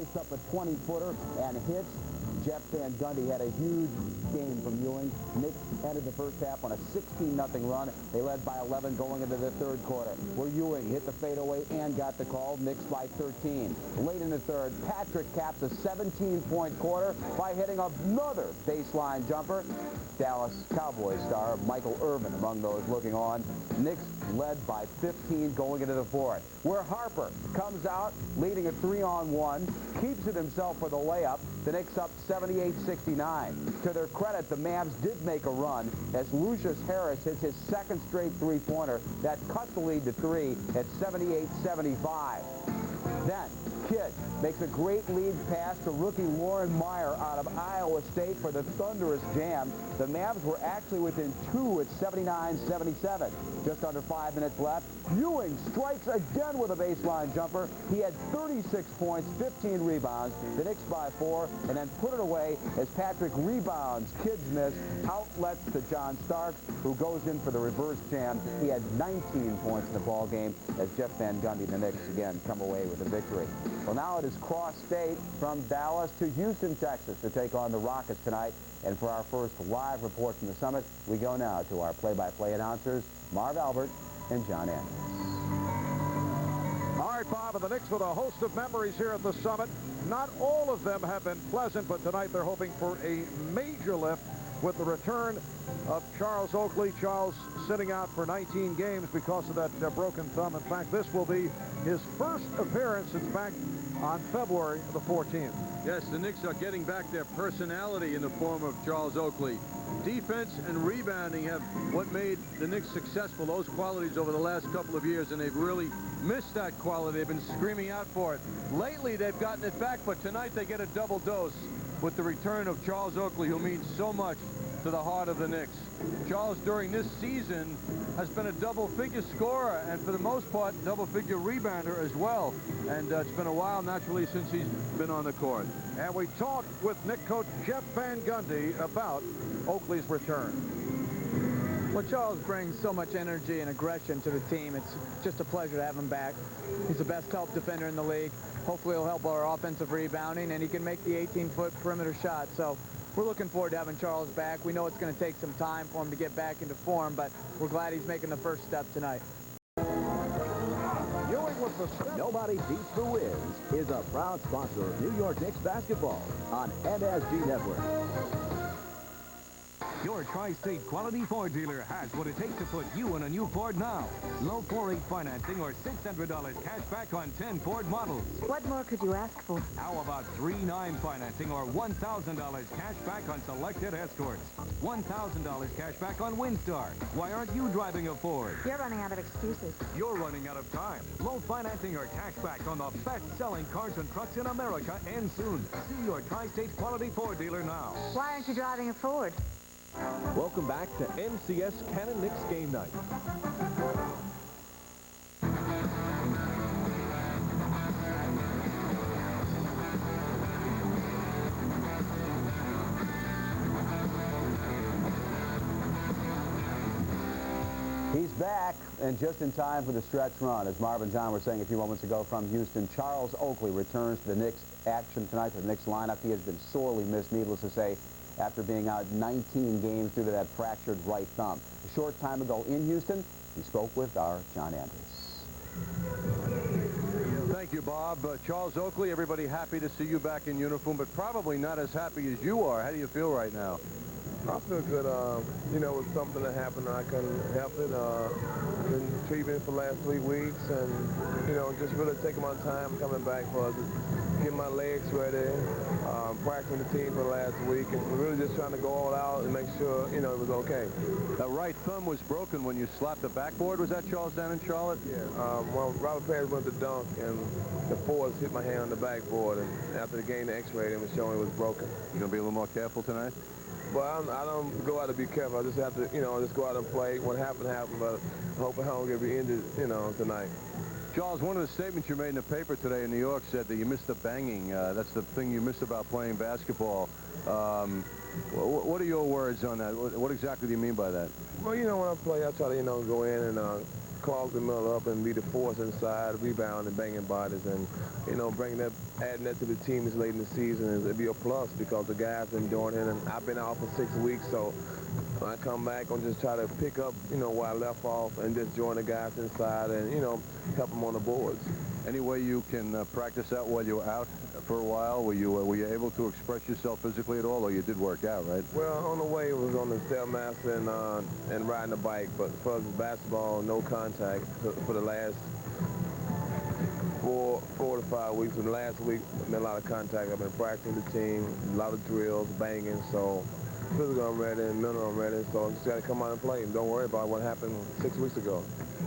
sliced up a 20-footer and hits. Jeff Van Gundy had a huge game from Ewing. Knicks ended the first half on a 16-0 run. They led by 11 going into the third quarter, where Ewing hit the fadeaway and got the call. Knicks by 13. Late in the third, Patrick caps a 17-point quarter by hitting another baseline jumper. Dallas Cowboys star Michael Irvin among those looking on. Knicks led by 15 going into the fourth, where Harper comes out leading a 3-on-1, keeps it himself for the layup. The Knicks up 78-69. To their credit, the Mavs did make a run as Lucius Harris hits his second straight three-pointer that cut the lead to 3 at 78-75. Then Kidd makes a great lead pass to rookie Lauren Meyer out of Iowa State for the thunderous jam. The Mavs were actually within 2 at 79-77. Just under 5 minutes left. Ewing strikes again with a baseline jumper. He had 36 points, 15 rebounds. The Knicks by 4, and then put it away as Patrick rebounds Kidd's miss, outlets to John Starks, who goes in for the reverse jam. He had 19 points in the ball game as Jeff Van Gundy and the Knicks again come away with a victory. Well, now it is cross-state from Dallas to Houston, Texas to take on the Rockets tonight. And for our first live report from the summit, we go now to our play-by-play announcers, Marv Albert and John Andrews. All right, Bob, and the Knicks with a host of memories here at the summit. Not all of them have been pleasant, but tonight they're hoping for a major lift with the return of Charles Oakley. Charles sitting out for 19 games because of that broken thumb. In fact, this will be his first appearance since back on February the 14th. Yes, the Knicks are getting back their personality in the form of Charles Oakley. Defense and rebounding have what made the Knicks successful, those qualities over the last couple of years, and they've really missed that quality. They've been screaming out for it. Lately, they've gotten it back, but tonight they get a double dose with the return of Charles Oakley, who means so much to the heart of the Knicks. Charles, during this season, has been a double-figure scorer, and for the most part, double-figure rebounder as well. And it's been a while, naturally, since he's been on the court. And we talked with Knicks coach Jeff Van Gundy about Oakley's return. Well, Charles brings so much energy and aggression to the team. It's just a pleasure to have him back. He's the best help defender in the league. Hopefully he'll help our offensive rebounding, and he can make the 18-foot perimeter shot. So we're looking forward to having Charles back. We know it's going to take some time for him to get back into form, but we're glad he's making the first step tonight. Ewing with the step. Nobody Beats the Wiz is a proud sponsor of New York Knicks basketball on NSG Network. Your Tri-State quality Ford dealer has what it takes to put you in a new Ford now. Low 4.8 financing or $600 cash back on 10 Ford models. What more could you ask for? How about 3.9 financing or $1,000 cash back on selected Escorts? $1,000 cash back on Windstar. Why aren't you driving a Ford? You're running out of excuses. You're running out of time. Low financing or cash back on the best-selling cars and trucks in America ends soon. See your Tri-State quality Ford dealer now. Why aren't you driving a Ford? Welcome back to NCS Cannon Knicks Game Night. He's back, and just in time for the stretch run. As Marv and John were saying a few moments ago from Houston, Charles Oakley returns to the Knicks action tonight, to the Knicks lineup. He has been sorely missed, needless to say, after being out 19 games due to that fractured right thumb. A short time ago in Houston, he spoke with our John Andrews. Thank you, Bob. Charles Oakley, everybody happy to see you back in uniform, but probably not as happy as you are. How do you feel right now? I feel good. You know, it was something that happened. I couldn't help it. Been treatment for the last 3 weeks, and, you know, just really taking my time coming back for getting my legs ready, practicing the team for the last week, and really just trying to go all out and make sure, you know, it was okay. That right thumb was broken when you slapped the backboard. Was that, Charles, down in Charlotte? Yeah. Well, Robert Parrish went to dunk, and the force hit my hand on the backboard, and after the game, the X-ray, it was showing it was broken. You going to be a little more careful tonight? Well, I don't go out to be careful. I just have to, you know, just go out and play. What happened, happened, but I hope I don't get injured, you know, tonight. Charles, one of the statements you made in the paper today in New York said that you missed the banging. That's the thing you miss about playing basketball. What are your words on that? What exactly do you mean by that? Well, you know, when I play, I try to, you know, go in and clog the middle up and be the force inside, rebound and banging bodies, and bringing that, adding that to the team this late in the season is it'd be a plus because the guys been doing it, and I've been out for 6 weeks, so when I come back, I'm just try to pick up, where I left off and just join the guys inside and, help them on the boards. Any way you can practice that while you were out for a while? Were you able to express yourself physically at all, or you did work out, right? Well, on the way it was on the Stairmaster and riding the bike, but as far as basketball, no contact for the last four to 5 weeks. And last week, been a lot of contact. I've been practicing the team, a lot of drills, banging, so physical I'm ready and mental I'm ready, so I just got to come out and play. Don't worry about what happened 6 weeks ago.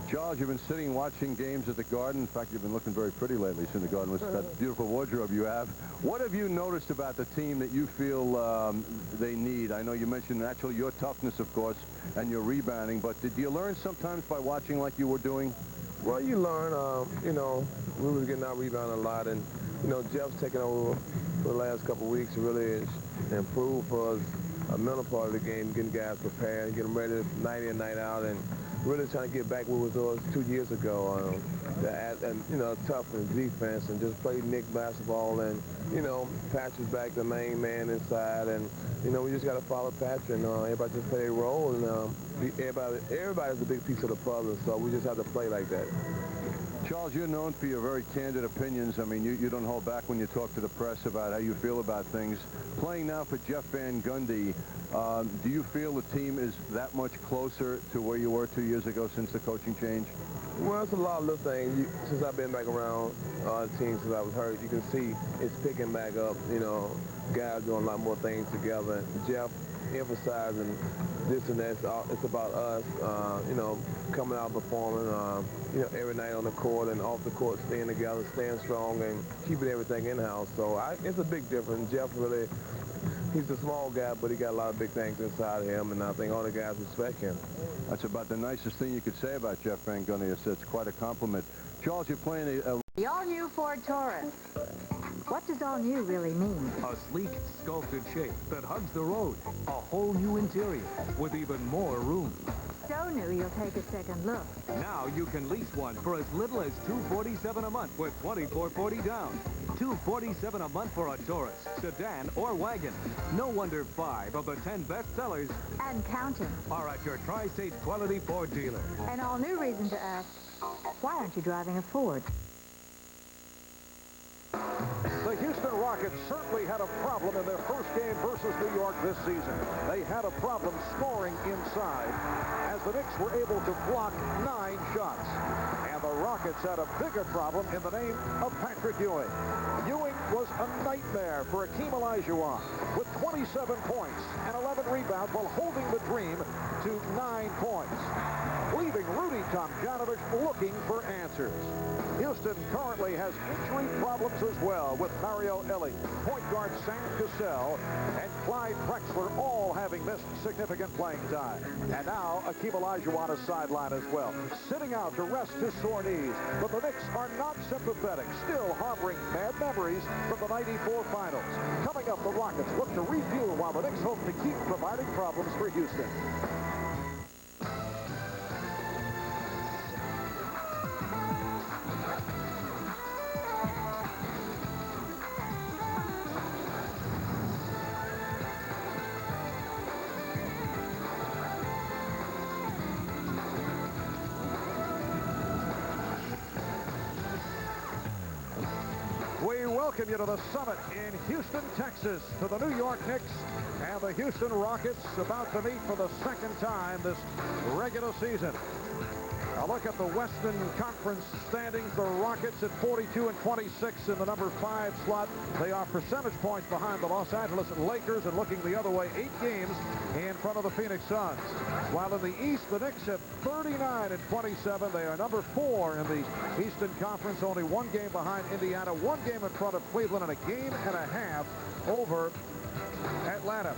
Charles, you've been sitting watching games at the Garden. In fact, you've been looking very pretty lately in the Garden with that beautiful wardrobe you have. What have you noticed about the team that you feel they need? I know you mentioned naturally your toughness, of course, and your rebounding, but did you learn sometimes by watching like you were doing? Well, you learn, we were getting out rebounding a lot, and, Jeff's taken over for the last couple of weeks to really improve for us a mental part of the game, getting guys prepared, getting ready night in, night out, and really trying to get back where we was 2 years ago. Toughness, defense, and just play Knicks basketball, and, Patrick's back the main man inside, and, we just got to follow Patrick, and everybody just play their role, and everybody's a big piece of the puzzle, so we just have to play like that. Charles, you're known for your very candid opinions. I mean, you don't hold back when you talk to the press about how you feel about things. Playing now for Jeff Van Gundy, do you feel the team is that much closer to where you were 2 years ago since the coaching change? Well, it's a lot of little things. Since I've been back around the team since I was hurt, you can see it's picking back up. Guys doing a lot more things together. Jeff emphasizing this and that. It's about us, coming out performing, every night on the court and off the court, staying together, staying strong, and keeping everything in-house. So it's a big difference. Jeff really, he's a small guy, but he got a lot of big things inside of him, and I think all the guys respect him. That's about the nicest thing you could say about Jeff Van Gundy. It's quite a compliment. Charles, you're playing The all-new Ford Taurus. What does all new really mean? A sleek, sculpted shape that hugs the road. A whole new interior with even more room. So new you'll take a second look. Now you can lease one for as little as $247 a month with $2,440 down. $247 a month for a Taurus, sedan, or wagon. No wonder 5 of the 10 best sellers And counting. are at your Tri-State Quality Ford dealer. An all-new reason to ask, why aren't you driving a Ford? The Houston Rockets certainly had a problem in their first game versus New York this season. They had a problem scoring inside as the Knicks were able to block 9 shots. And the Rockets had a bigger problem in the name of Patrick Ewing. Ewing was a nightmare for Akeem Olajuwon with 27 points and 11 rebounds while holding the Dream to 9 points, leaving Rudy Tomjanovich looking for answers. Houston currently has injury problems as well, with Mario Elie, point guard Sam Cassell, and Clyde Drexler all having missed significant playing time. And now Akeem Olajuwon is sidelined as well, sitting out to rest his sore knees. But the Knicks are not sympathetic, still harboring bad memories from the '94 finals. Coming up, the Rockets look to refuel while the Knicks hope to keep providing problems for Houston. We welcome you to the summit in Houston, Texas, to the New York Knicks and the Houston Rockets, about to meet for the second time this regular season. A look at the Western Conference standings. The Rockets at 42-26 in the number 5 slot. They are percentage points behind the Los Angeles Lakers, and looking the other way, 8 games in front of the Phoenix Suns. While in the East, the Knicks at 39-27. They are number 4 in the Eastern Conference, only 1 game behind Indiana, 1 game in front of Cleveland, and a game and a half over Atlanta.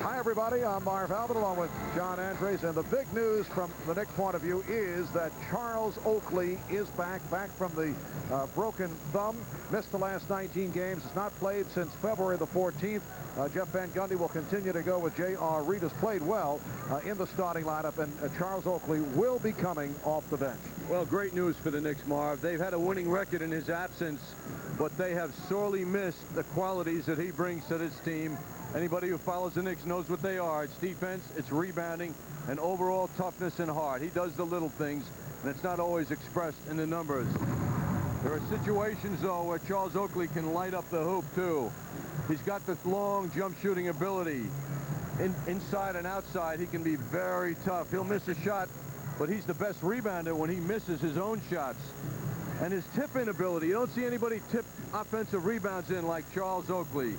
Hi, everybody. I'm Marv Albert along with John Andres. And the big news from the Knicks' point of view is that Charles Oakley is back from the broken thumb. Missed the last 19 games. Has not played since February the 14th. Jeff Van Gundy will continue to go with J.R. Reed, has played well in the starting lineup, and Charles Oakley will be coming off the bench. Well, great news for the Knicks, Marv. They've had a winning record in his absence, but they have sorely missed the qualities that he brings to this team. Anybody who follows the Knicks knows what they are. It's defense, it's rebounding, and overall toughness and heart. He does the little things, and it's not always expressed in the numbers. There are situations, though, where Charles Oakley can light up the hoop, too. He's got this long jump shooting ability. Inside and outside, he can be very tough. He'll miss a shot, but he's the best rebounder when he misses his own shots. And his tip-in ability, you don't see anybody tip offensive rebounds in like Charles Oakley.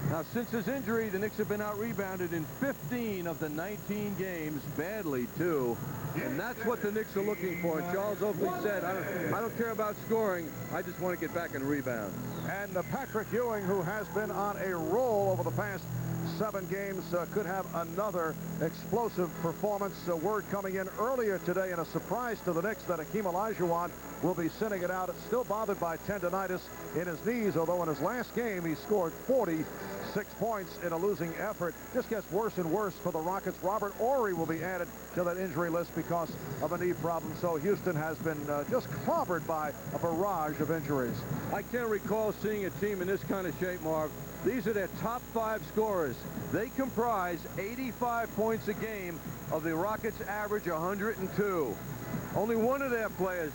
Now, since his injury, the Knicks have been out-rebounded in 15 of the 19 games, badly, too. And that's what the Knicks are looking for. And Charles Oakley said, I don't care about scoring. I just want to get back and rebound. And Patrick Ewing, who has been on a roll over the past 7 games, could have another explosive performance. Word coming in earlier today, and a surprise to the Knicks, that Hakeem Olajuwon will be sitting it out. It's still bothered by tendonitis in his knees, although in his last game he scored 46 points in a losing effort. Just gets worse and worse for the Rockets. Robert Horry will be added to that injury list because of a knee problem. So Houston has been just clobbered by a barrage of injuries. I can't recall seeing a team in this kind of shape, Marv. These are their top 5 scorers. They comprise 85 points a game of the Rockets' average 102. Only one of their players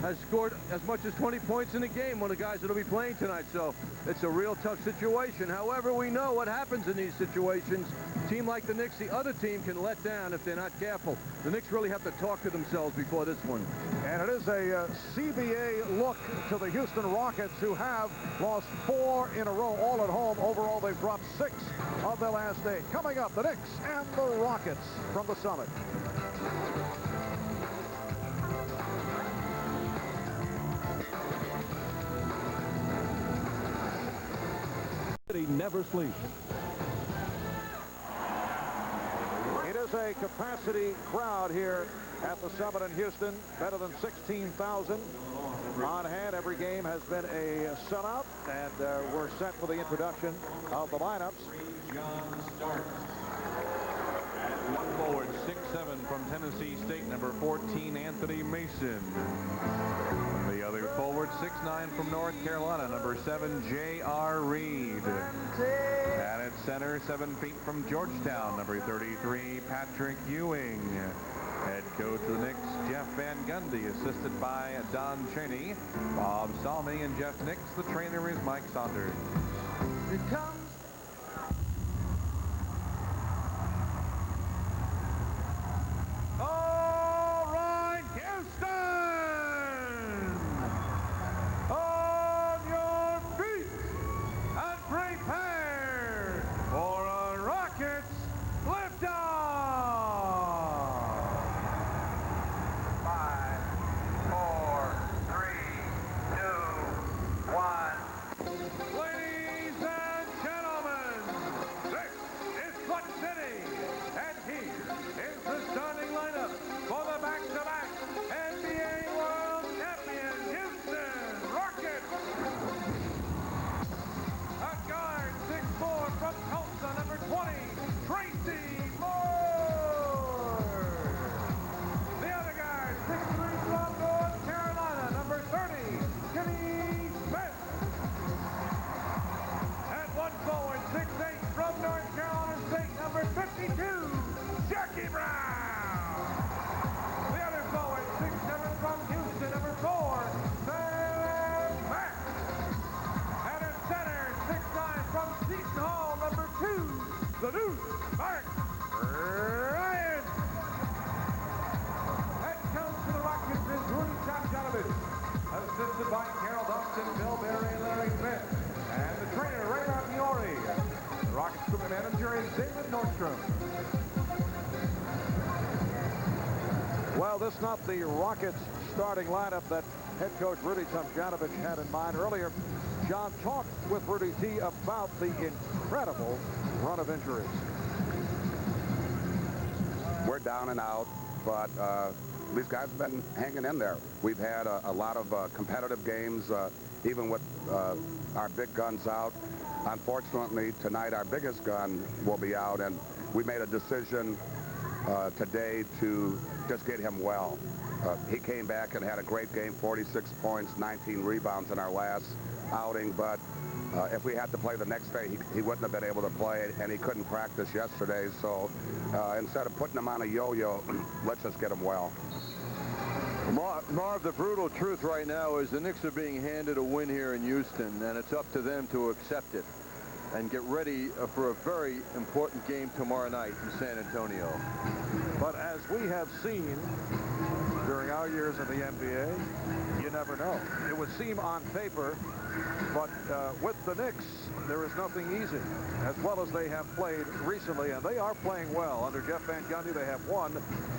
has scored as much as 20 points in a game, one of the guys that will be playing tonight. So it's a real tough situation. However, we know what happens in these situations. A team like the Knicks, the other team can let down if they're not careful. The Knicks really have to talk to themselves before this one. And it is a CBA look to the Houston Rockets, who have lost 4 in a row, all at home. Overall, they've dropped 6 of their last 8. Coming up, the Knicks and the Rockets from the Summit. City never sleeps. It is a capacity crowd here at the Summit in Houston, better than 16,000 on hand. Every game has been a sellout, and we're set for the introduction of the lineups. One forward, 6'7" from Tennessee State, number 14, Anthony Mason. The other forward, 6'9" from North Carolina, number 7, J.R. Reed. And at center, 7 feet from Georgetown, number 33, Patrick Ewing. Head coach of the Knicks, Jeff Van Gundy, assisted by Don Chaney, Bob Salmi, and Jeff Knicks. The trainer is Mike Saunders. It comes. All right, Houston! On your feet and prepare for a Rockets liftoff! 5, 4, 3, 2, 1. Ladies and gentlemen, this is Clutch City, and here is the starting lineup for the back-to-back NBA World Champion Houston Rockets. A guard, 6'4" from Tulsa, number 20, Tracy Moore. The other guard, 6'3" from North Carolina, number 30, Kenny Smith. And one forward, 6'8" from North Carolina State, number 52, Jackie Brown. The other forward, 6'7" from Houston, number 4, Sam Mack. And at center, 6'9" from Seton Hall, number 2, the Deuce, Mark Ryan. Head coach to the Rockets is Rudy Tomjanovich, assisted by Carol Dawson, Bill Berry, and Larry Smith. And the trainer, Ray Fiore. The Rockets equipment manager is David Nordstrom. Well, this is not the Rockets starting lineup that head coach Rudy Tomjanovich had in mind. Earlier, John talked with Rudy T about the incredible run of injuries. We're down and out, but these guys have been hanging in there. We've had a lot of competitive games, even with our big guns out. Unfortunately, tonight our biggest gun will be out, and we made a decision today to just get him well. He came back and had a great game, 46 points, 19 rebounds in our last outing, but if we had to play the next day, he wouldn't have been able to play, and he couldn't practice yesterday. So instead of putting him on a yo-yo, let's just get him well. Marv, the brutal truth right now is the Knicks are being handed a win here in Houston, and it's up to them to accept it and get ready for a very important game tomorrow night in San Antonio. But as we have seen during our years in the NBA, you never know. It would seem on paper, but with the Knicks, there is nothing easy, as well as they have played recently, and they are playing well. Under Jeff Van Gundy, they have won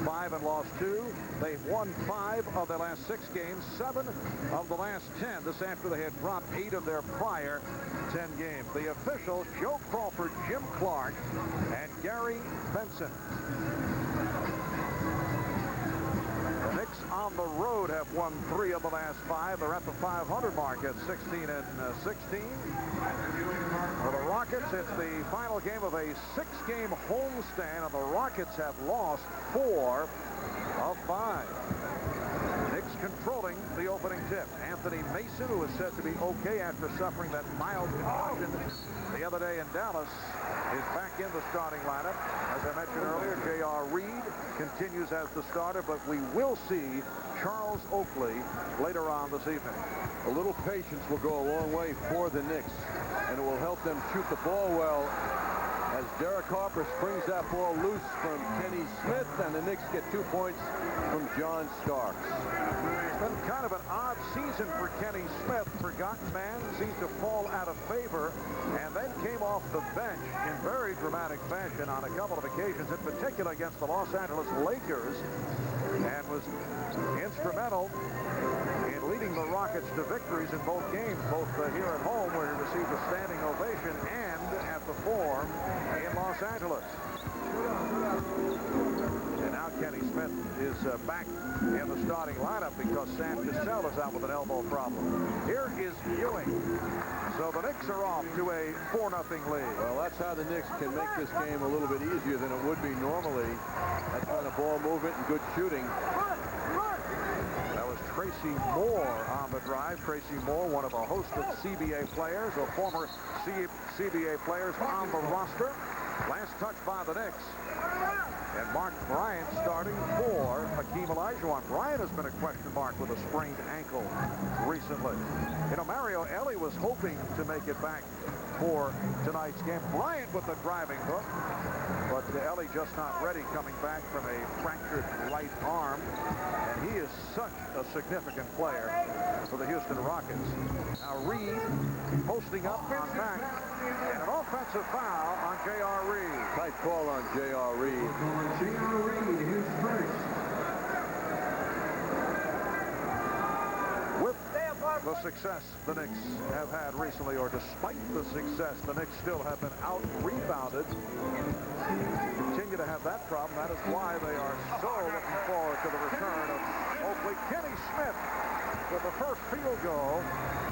5 and lost 2. They've won 5 of their last 6 games, 7 of the last 10. This after they had dropped 8 of their prior 10 games. The officials, Joe Crawford, Jim Clark, and Gary Benson. The Knicks on the road have won 3 of the last 5. They're at the 500 mark at 16 and 16. For the Rockets, it's the final game of a 6-game homestand, and the Rockets have lost 4 of 5. Knicks controlling the opening tip. Anthony Mason, who is said to be okay after suffering that mild concussion the other day in Dallas, is back in the starting lineup. As I mentioned earlier, J.R. Reed continues as the starter, but we will see Charles Oakley later on this evening. A little patience will go a long way for the Knicks, and it will help them shoot the ball well as Derek Harper springs that ball loose from Kenny Smith, and the Knicks get 2 points from John Starks. It's been kind of an odd season for Kenny Smith. Forgotten man, seems to fall out of favor, and then came off the bench in very dramatic fashion on a couple of occasions, in particular against the Los Angeles Lakers, and was instrumental in leading the Rockets to victories in both games, both here at home, where he received a standing ovation, and at the Forum in Los Angeles. And now Kenny Smith is back in the starting lineup because Sam Cassell is out with an elbow problem. Here is Ewing. So the Knicks are off to a 4-0 lead. Well, that's how the Knicks can make this game a little bit easier than it would be normally. That kind of ball movement and good shooting. That was Tracy Moore on the drive. Tracy Moore, one of a host of CBA players, or former CBA players on the roster. Last touch by the Knicks. And Mark Bryant starting for Hakeem Olajuwon. Bryant has been a question mark with a sprained ankle recently. You know, Mario Elie was hoping to make it back for tonight's game. Bryant with the driving hook, but Elie just not ready, coming back from a fractured right arm. And he is such a significant player for the Houston Rockets. Now Reed posting up on back, and an offensive foul on J.R. Reed. Tight call on J.R. Reed. J.R. Reed, his first. With the success the Knicks have had recently, or despite the success, the Knicks still have been out-rebounded. Continue to have that problem. That is why they are so looking forward to the return of Oakley. Kenny Smith with the first field goal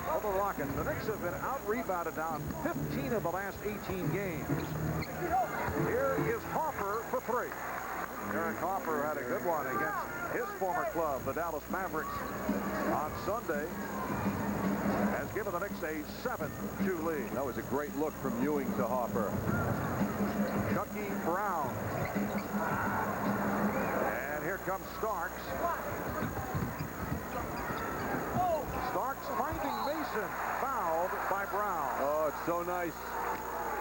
of the Rockets. The Knicks have been out-rebounded now in 15 of the last 18 games. Here is Harper for 3. Derek Harper had a good one against his former club, the Dallas Mavericks, on Sunday. Has given the Knicks a 7-2 lead. That was a great look from Ewing to Harper. Chucky Brown. And here comes Starks. Starks finding Mason, fouled by Brown. Oh, it's so nice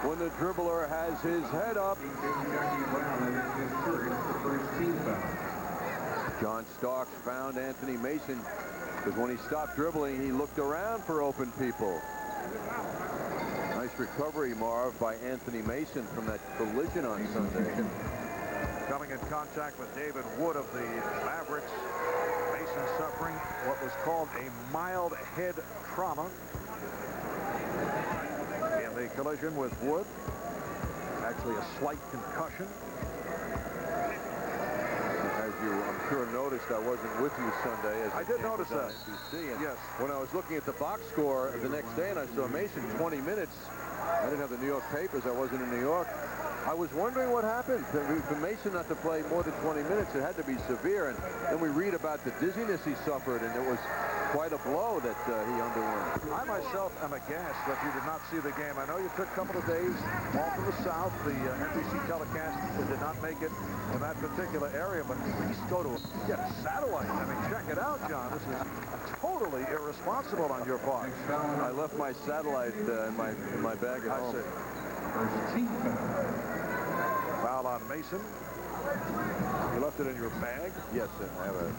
when the dribbler has his head up. John Starks found Anthony Mason because when he stopped dribbling, he looked around for open people. Nice recovery, Marv, by Anthony Mason from that collision on Sunday. Coming in contact with David Wood of the Mavericks. Mason suffering what was called a mild head trauma in the collision with Wood. actually a slight concussion. As you, I'm sure, noticed, I wasn't with you Sunday. As I did notice that. NBC, and Yes. When I was looking at the box score the next day and I saw Mason 20 minutes, I didn't have the New York papers. I wasn't in New York. I was wondering what happened. For Mason not to play more than 20 minutes, it had to be severe. And then we read about the dizziness he suffered, and it was quite a blow that he underwent. I myself am aghast that you did not see the game. I know you took a couple of days off to the south. The NBC telecast did not make it in that particular area, but at least go to get a satellite. I mean, check it out, John. This is totally irresponsible on your part. I left my satellite in my bag at home. First team Foul on Mason. You left it in your bag? Yes, I have a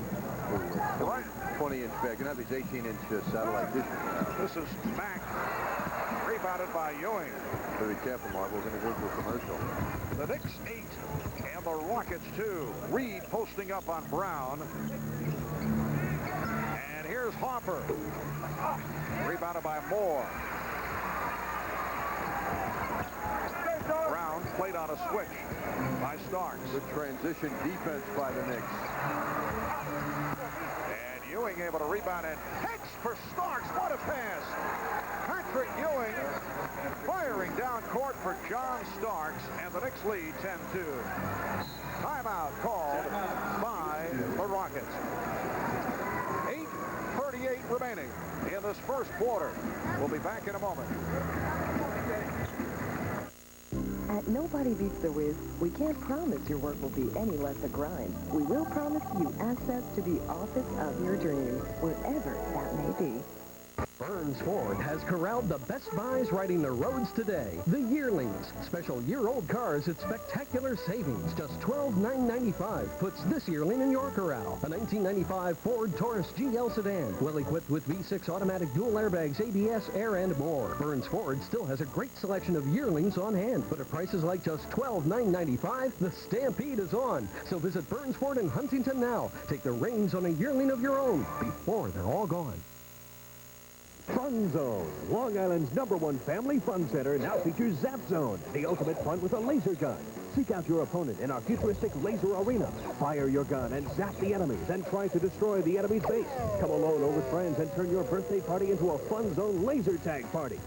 20-inch bag. You have these 18-inch satellite dishes. This is Mack. Rebounded by Ewing. So be careful, Mark. We're going to go to a commercial. The Knicks 8 and the Rockets 2. Reed posting up on Brown. And here's Harper. Rebounded by Moore. Brown played on a switch by Starks. Good transition defense by the Knicks. And Ewing able to rebound and hits for Starks. What a pass. Patrick Ewing firing down court for John Starks, and the Knicks lead 10-2. Timeout called by the Rockets. 8:38 remaining in this first quarter. We'll be back in a moment. At Nobody Beats the Wiz, we can't promise your work will be any less a grind. We will promise you access to the office of your dreams, wherever that may be. Burns Ford has corralled the best buys riding the roads today. The Yearlings. Special year-old cars at spectacular savings. Just $12,995 puts this yearling in your corral. A 1995 Ford Taurus GL sedan. Well equipped with V6 automatic dual airbags, ABS, air, and more. Burns Ford still has a great selection of yearlings on hand. But at prices like just $12,995, the stampede is on. So visit Burns Ford in Huntington now. Take the reins on a yearling of your own before they're all gone. Fun Zone, Long Island's #1 family fun center, now features Zap Zone, the ultimate fun with a laser gun. Seek out your opponent in our futuristic laser arena. Fire your gun and zap the enemies and try to destroy the enemy's base. Come alone or with friends and turn your birthday party into a Fun Zone laser tag party.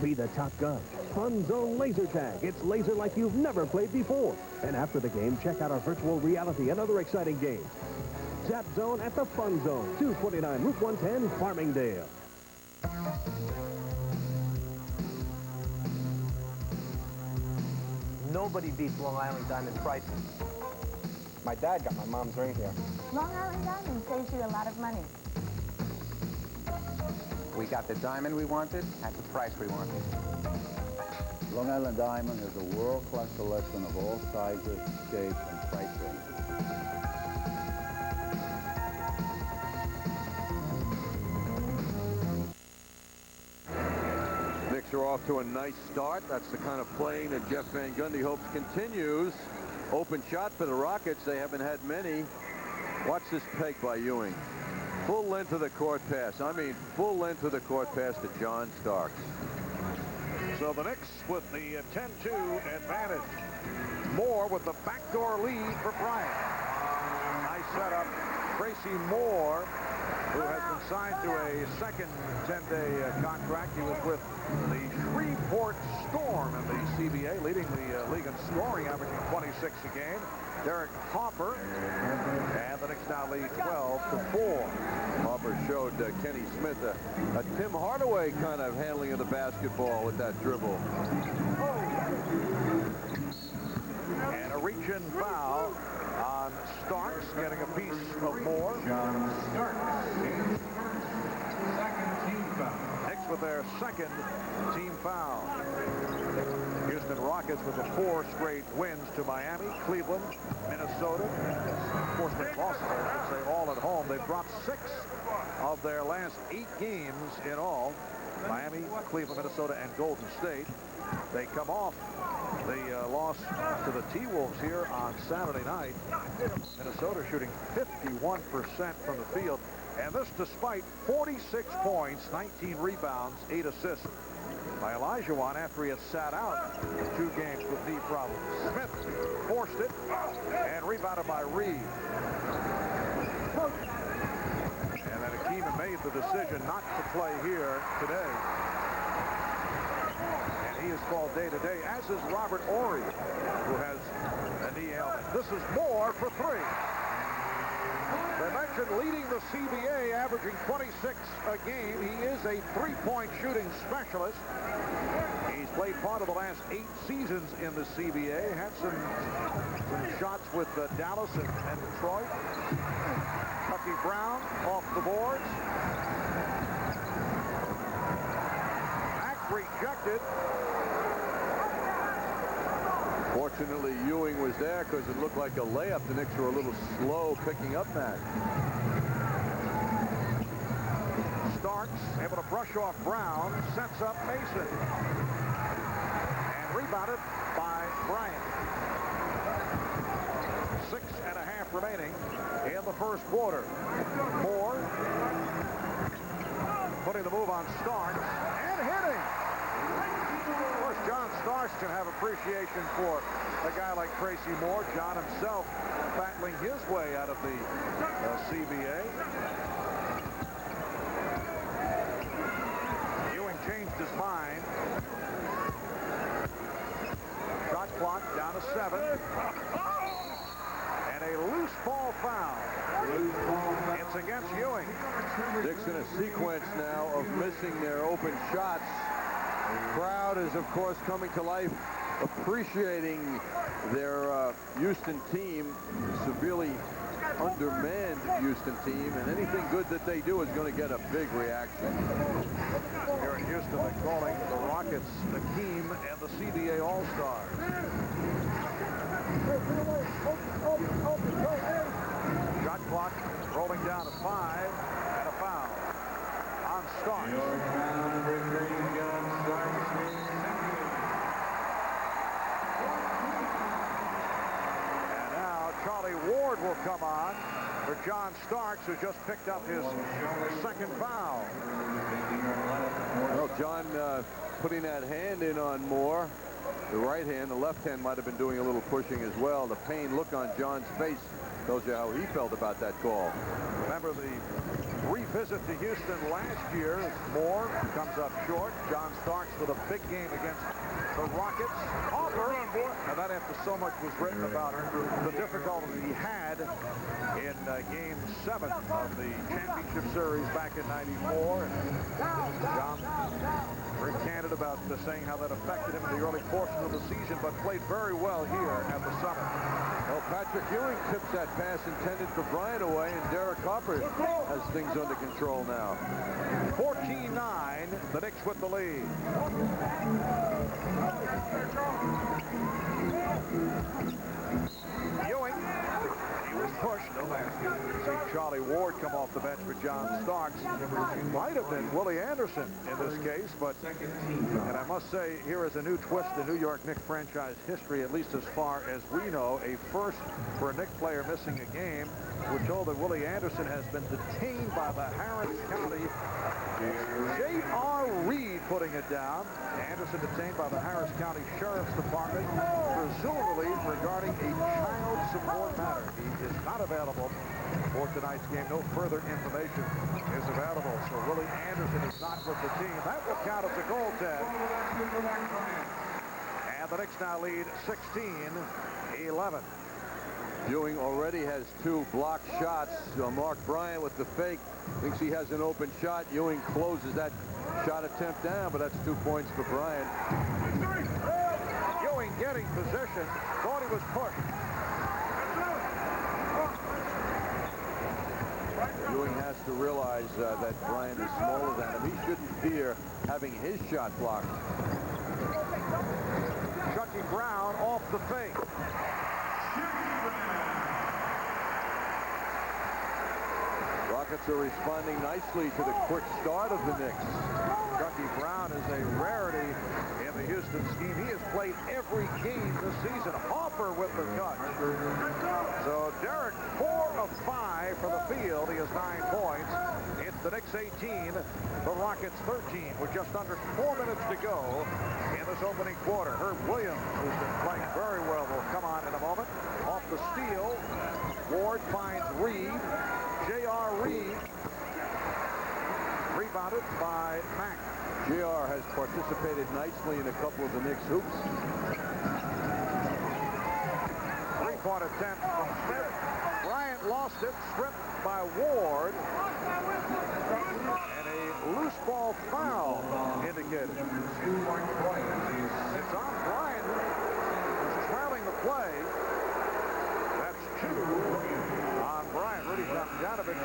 Be the top gun. Fun Zone laser tag. It's laser like you've never played before. And after the game, check out our virtual reality and other exciting games. Zap Zone at the Fun Zone, 249 Route 110, Farmingdale. Nobody beats Long Island Diamond prices. My dad got my mom's ring here. Long Island Diamond saves you a lot of money. We got the diamond we wanted at the price we wanted. Long Island Diamond has a world-class selection of all sizes, shapes, and price ranges. Knicks are off to a nice start. That's the kind of playing that Jeff Van Gundy hopes continues. Open shot for the Rockets. They haven't had many. Watch this peg by Ewing. Full length of the court pass. I mean, full length of the court pass to John Starks. So the Knicks with the 10-2 advantage. Moore with the backdoor lead for Bryant. Nice setup. Tracy Moore, who has been signed to a second 10-day contract. He was with the Shreveport Storm in the CBA, leading the league in scoring, averaging 26 a game. Derek Harper, and the Knicks now lead 12-4. Harper showed Kenny Smith a Tim Hardaway kind of handling of the basketball with that dribble. And a reach-in foul on Starks, getting a piece of Moore. John Starks. Second team foul. Knicks with their second team foul. Houston Rockets with the 4 straight wins to Miami, Cleveland, Minnesota. Of course, they lost, I should say, all at home. They've dropped 6 of their last 8 games in all. Miami, Cleveland, Minnesota, and Golden State. They come off the loss to the T-Wolves here on Saturday night. Minnesota shooting 51% from the field. And this despite 46 points, 19 rebounds, 8 assists by Olajuwon after he had sat out 2 games with knee problems. Smith forced it and rebounded by Reed. And then Akima made the decision not to play here today. And he is called day-to-day, as is Robert Horry, who has a knee ailment. This is Moore for 3. They mentioned leading the CBA, averaging 26 a game. He is a three-point shooting specialist. He's played part of the last 8 seasons in the CBA. Had some shots with Dallas and Detroit. Chucky Brown off the boards. Back rejected. Fortunately, Ewing was there because it looked like a layup. The Knicks were a little slow picking up that. Starks able to brush off Brown, sets up Mason. And rebounded by Bryant. 6.5 remaining in the first quarter. Moore putting the move on Starks and hitting. Of course, John Starks can have appreciation for a guy like Tracy Moore. John himself battling his way out of the CBA. Ewing changed his mind. Shot clock down to 7. And a loose ball foul. It's against Ewing. Knicks in a sequence now of missing their open shots. The crowd is, of course, coming to life, appreciating their Houston team, severely undermanned Houston team, and anything good that they do is going to get a big reaction. Here in Houston, they're calling the Rockets the team and the CBA All-Stars. Shot clock rolling down to 5 and a foul on Starks. And now Charlie Ward will come on for John Starks, who just picked up his second foul. Well, John putting that hand in on Moore. The right hand, the left hand might have been doing a little pushing as well. The pained look on John's face tells you how he felt about that call. Remember the revisit to Houston last year. Moore comes up short. John Starks with a big game against the Rockets. Offer, and that after so much was written about the difficulty he had in Game 7 of the championship series back in '94. John very candid about saying how that affected him in the early portion of the season, but played very well here at the Summit. Well, Patrick Ewing tips that pass intended for Bryant away, and Derek Harper has things under control now. 14-9, the Knicks with the lead. Ewing, he was pushed. See Charlie Ward come off the bench for John Starks. Might have been Willie Anderson in this case, but, and I must say, here is a new twist in New York Knicks franchise history, at least as far as we know, a first for a Knicks player missing a game. We're told that Willie Anderson has been detained by the Harris County. J.R. Reed putting it down. Anderson detained by the Harris County Sheriff's Department, presumably regarding a child support matter. He is not available for tonight's game. No further information is available. So Willie Anderson is not with the team. That will count as a goaltend. And the Knicks now lead 16-11. Ewing already has 2 blocked shots. Mark Bryant with the fake thinks he has an open shot. Ewing closes that shot attempt down, but that's 2 points for Bryant. Ewing getting position. Thought he was pushed. Ewing has to realize that Bryant is smaller than him. He shouldn't fear having his shot blocked. Chucky Brown off the fake. Rockets are responding nicely to the quick start of the Knicks. Chucky Brown is a rarity in the Houston scheme. He has played every game this season. Hopper with the touch. So Derek, 4 of 5 for the field. He has 9 points. It's The Knicks 18, the Rockets 13, with just under 4 minutes to go in this opening quarter. Herb Williams, who's been playing very well, will come on in a moment. Off the steal, Ward finds Reed. J.R. Reed, rebounded by Mack. J.R. has participated nicely in a couple of the Knicks hoops. Three-point attempt from Smith. Bryant lost it, stripped by Ward. And a loose ball foul indicated. It's on Bryant, who's trailing the play. That's 2 on Bryant. Rudy Tomjanovich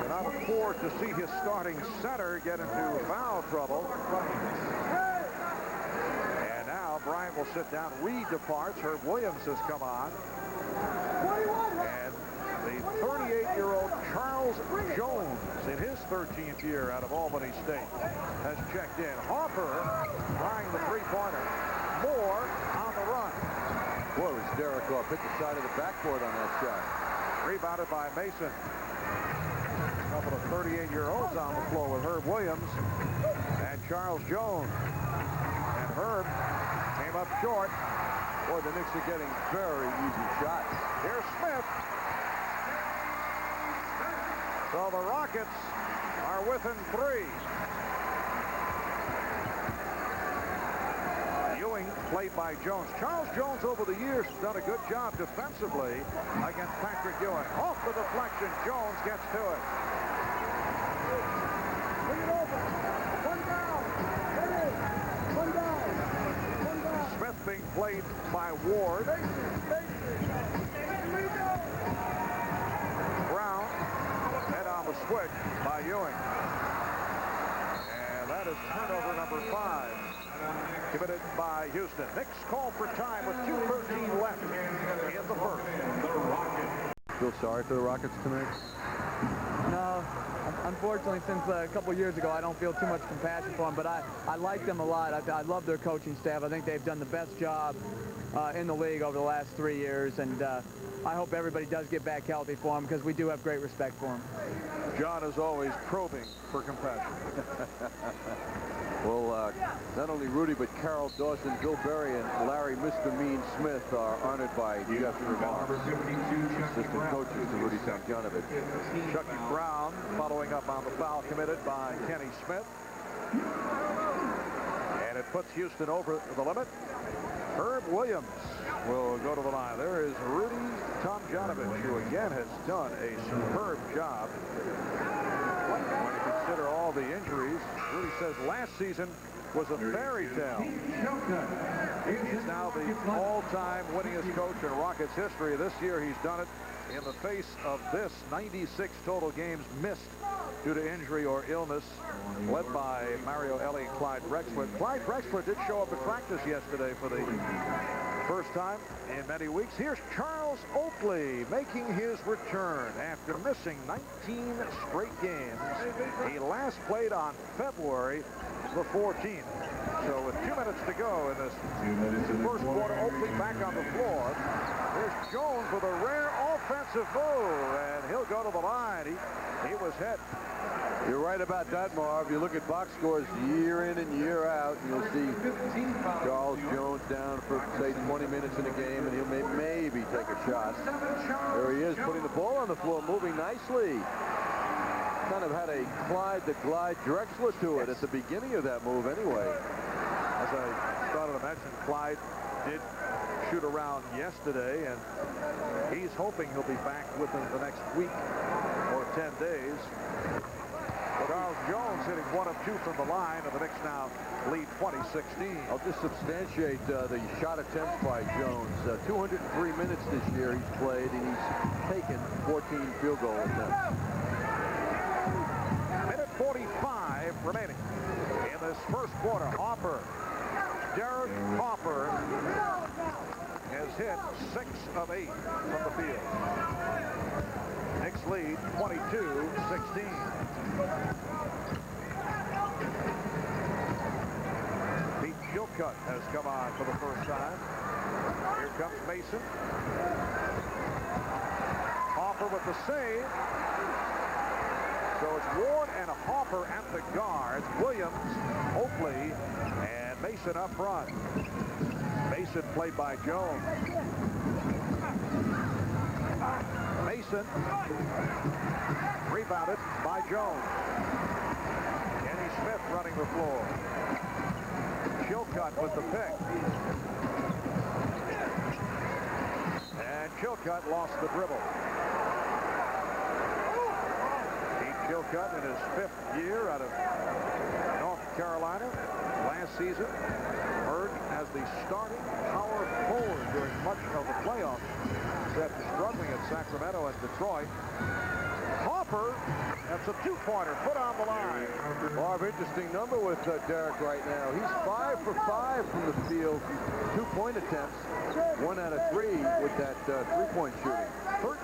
cannot afford to see his starting center get into foul trouble. And now Bryant will sit down. Reed departs. Herb Williams has come on. And the 38-year-old Charles Jones, in his 13th year out of Albany State, has checked in. Harper trying the three-pointer. Moore on the run. Boy, was Derek off. Hit the side of the backboard on that shot. Rebounded by Mason. A couple of 38-year-olds on the floor with Herb Williams and Charles Jones. And Herb came up short. Boy, the Knicks are getting very easy shots. Here's Smith. So the Rockets are within 3. Ewing played by Jones. Charles Jones over the years has done a good job defensively against Patrick Ewing. Off the deflection, Jones gets to it. Bring it over. One down. One down. One down. Smith being played by Ward. Brown head on the switch by Ewing. And that is turnover number 5. Committed by Houston. Knicks call for time with 2:13 left in the first. Feel sorry for the Rockets tonight? No. Unfortunately, since a couple years ago, I don't feel too much compassion for them, but I like them a lot. I love their coaching staff. I think they've done the best job in the league over the last 3 years, and I hope everybody does get back healthy for them because we do have great respect for them. John is always probing for compassion. Well, not only Rudy, but Carroll Dawson, Bill Berry, and Larry Mr. Mean Smith are honored by Jeff Remark, assistant coaches to Rudy Tomjanovich. Chucky Brown following up on the foul committed by Kenny Smith. And it puts Houston over the limit. Herb Williams will go to the line. There is Rudy Tomjanovich, who again has done a superb job. When you consider all the injuries, Rudy says last season was a fairy tale. He's now the all-time winningest coach in Rockets history. This year he's done it in the face of this 96 total games missed due to injury or illness, led by Mario Elie and Clyde Drexler. Clyde Drexler did show up at practice yesterday for the first time in many weeks. Here's Charles Oakley making his return after missing 19 straight games. He last played on February the 14th. So with 2 minutes to go in this first quarter, Oakley back on the floor. Here's Jones with a rare offensive move, and he'll go to the line. He was hit. You're right about that, Marv. You look at box scores year in and year out, and you'll see Charles Jones down for, say, 20 minutes in a game, and he'll maybe take a shot. There he is, putting the ball on the floor, moving nicely. Kind of had a Clyde the Glide Drexler to it at the beginning of that move anyway. As I started to mention, Clyde did shoot around yesterday, and he's hoping he'll be back within the next week or 10 days. Charles Jones hitting 1 of 2 from the line, and the Knicks now lead 20-16. I'll just substantiate the shot attempts by Jones. 203 minutes this year he's played, and he's taken 14 field goal attempts. Minute 45 remaining in this first quarter. Harper, Derek Harper has hit 6 of 8 from the field. Knicks lead 22-16. Pete Chilcutt has come on for the first time. Here comes Mason. Harper with the save. So it's Ward and Harper at the guards. Williams, Oakley, and Mason up front. Mason played by Jones. Mason rebounded by Jones. Kenny Smith running the floor. Chilcutt with the pick. And Chilcutt lost the dribble. Pete Chilcutt in his 5th year out of North Carolina. Last season emerged as the starting power forward during much of the playoffs after struggling at Sacramento and Detroit. Harper, that's a two-pointer put on the line. Marv, interesting number with Derek right now. He's 5 for 5 from the field, 2-point attempts, 1 out of 3 with that 3-point shooting. 13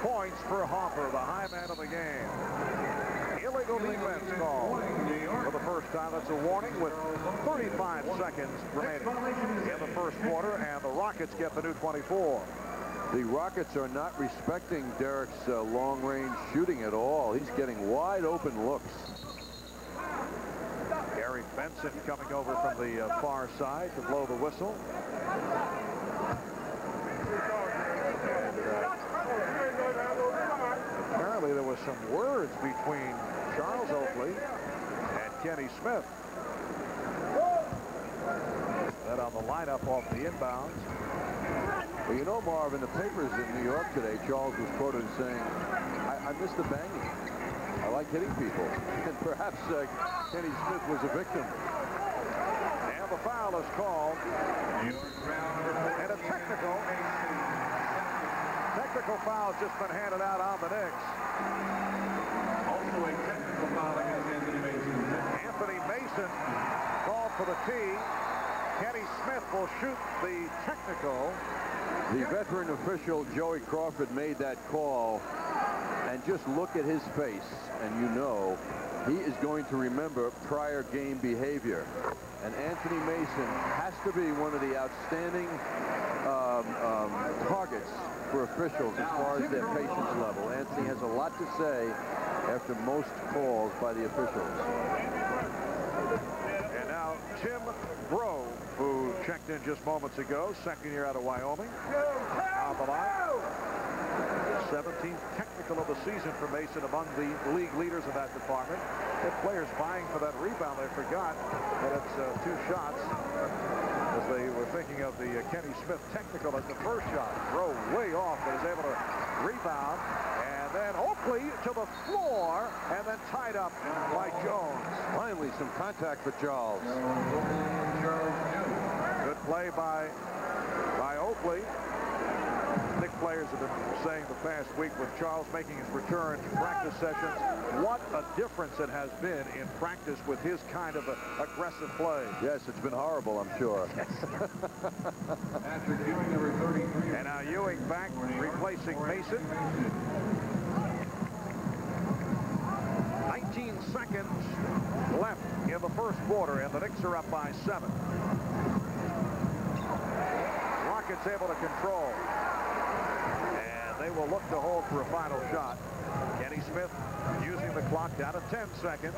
points for Harper, the high man of the game. Illegal defense call for the first time. That's a warning with 35 seconds remaining in the first quarter, and the Rockets get the new 24. The Rockets are not respecting Derek's long-range shooting at all. He's getting wide-open looks. Gary Benson coming over from the far side to blow the whistle. Apparently there was some words between Charles Oakley and Kenny Smith. That on the lineup off the inbounds. Well, you know, Marv, in the papers in New York today, Charles was quoted as saying, I miss the banging. I like hitting people. And perhaps Kenny Smith was a victim. And the foul is called. And a technical foul has just been handed out on the Knicks. Also a technical foul against Anthony Mason. Anthony Mason called for the tee. Kenny Smith will shoot the technical. The veteran official, Joey Crawford, made that call. And just look at his face, and you know he is going to remember prior game behavior. And Anthony Mason has to be one of the outstanding targets for officials as far as their patience level. Anthony has a lot to say after most calls by the officials. And now Tim Grove, who checked in just moments ago, second year out of Wyoming, on the line. 17th technical of the season for Mason, among the league leaders in that department. If players vying for that rebound, they forgot that it's 2 shots, as they were thinking of the Kenny Smith technical as the first shot. Throw way off, but is able to rebound. And then Oakley to the floor, and then tied up by Jones. Finally, some contact for Charles. Good play by Oakley. Knicks players have been saying the past week with Charles making his return to practice sessions, what a difference it has been in practice with his kind of aggressive play. Yes, it's been horrible, I'm sure. Patrick Ewing, number 33. And now Ewing back, replacing Mason. 19 seconds left in the first quarter, and the Knicks are up by 7. Rockets able to control. They will look to hold for a final shot. Kenny Smith using the clock down to 10 seconds.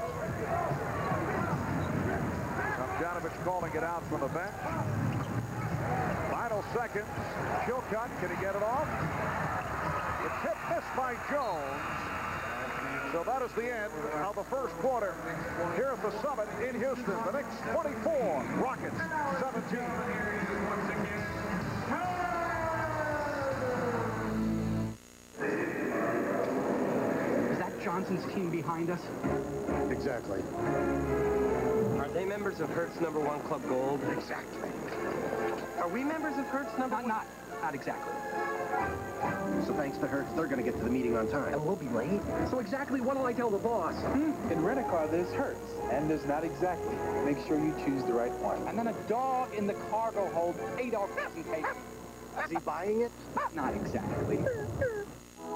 Tomjanovich calling it out from the bench. Final seconds. Chilcutt, can he get it off? The tip missed by Jones. So that is the end of the first quarter here at the Summit in Houston. The Knicks 24, Rockets 17. Johnson's team behind us? Exactly. Are they members of Hertz number 1 Club Gold? Exactly. Are we members of Hertz number 1? Not exactly. So thanks to Hertz, they're going to get to the meeting on time. And we'll be late. So exactly what'll I tell the boss? In rent-a-car, there's Hertz, and there's not exactly. Make sure you choose the right one. And then a dog in the cargo hold, $8 presentation. Is he buying it? Not exactly.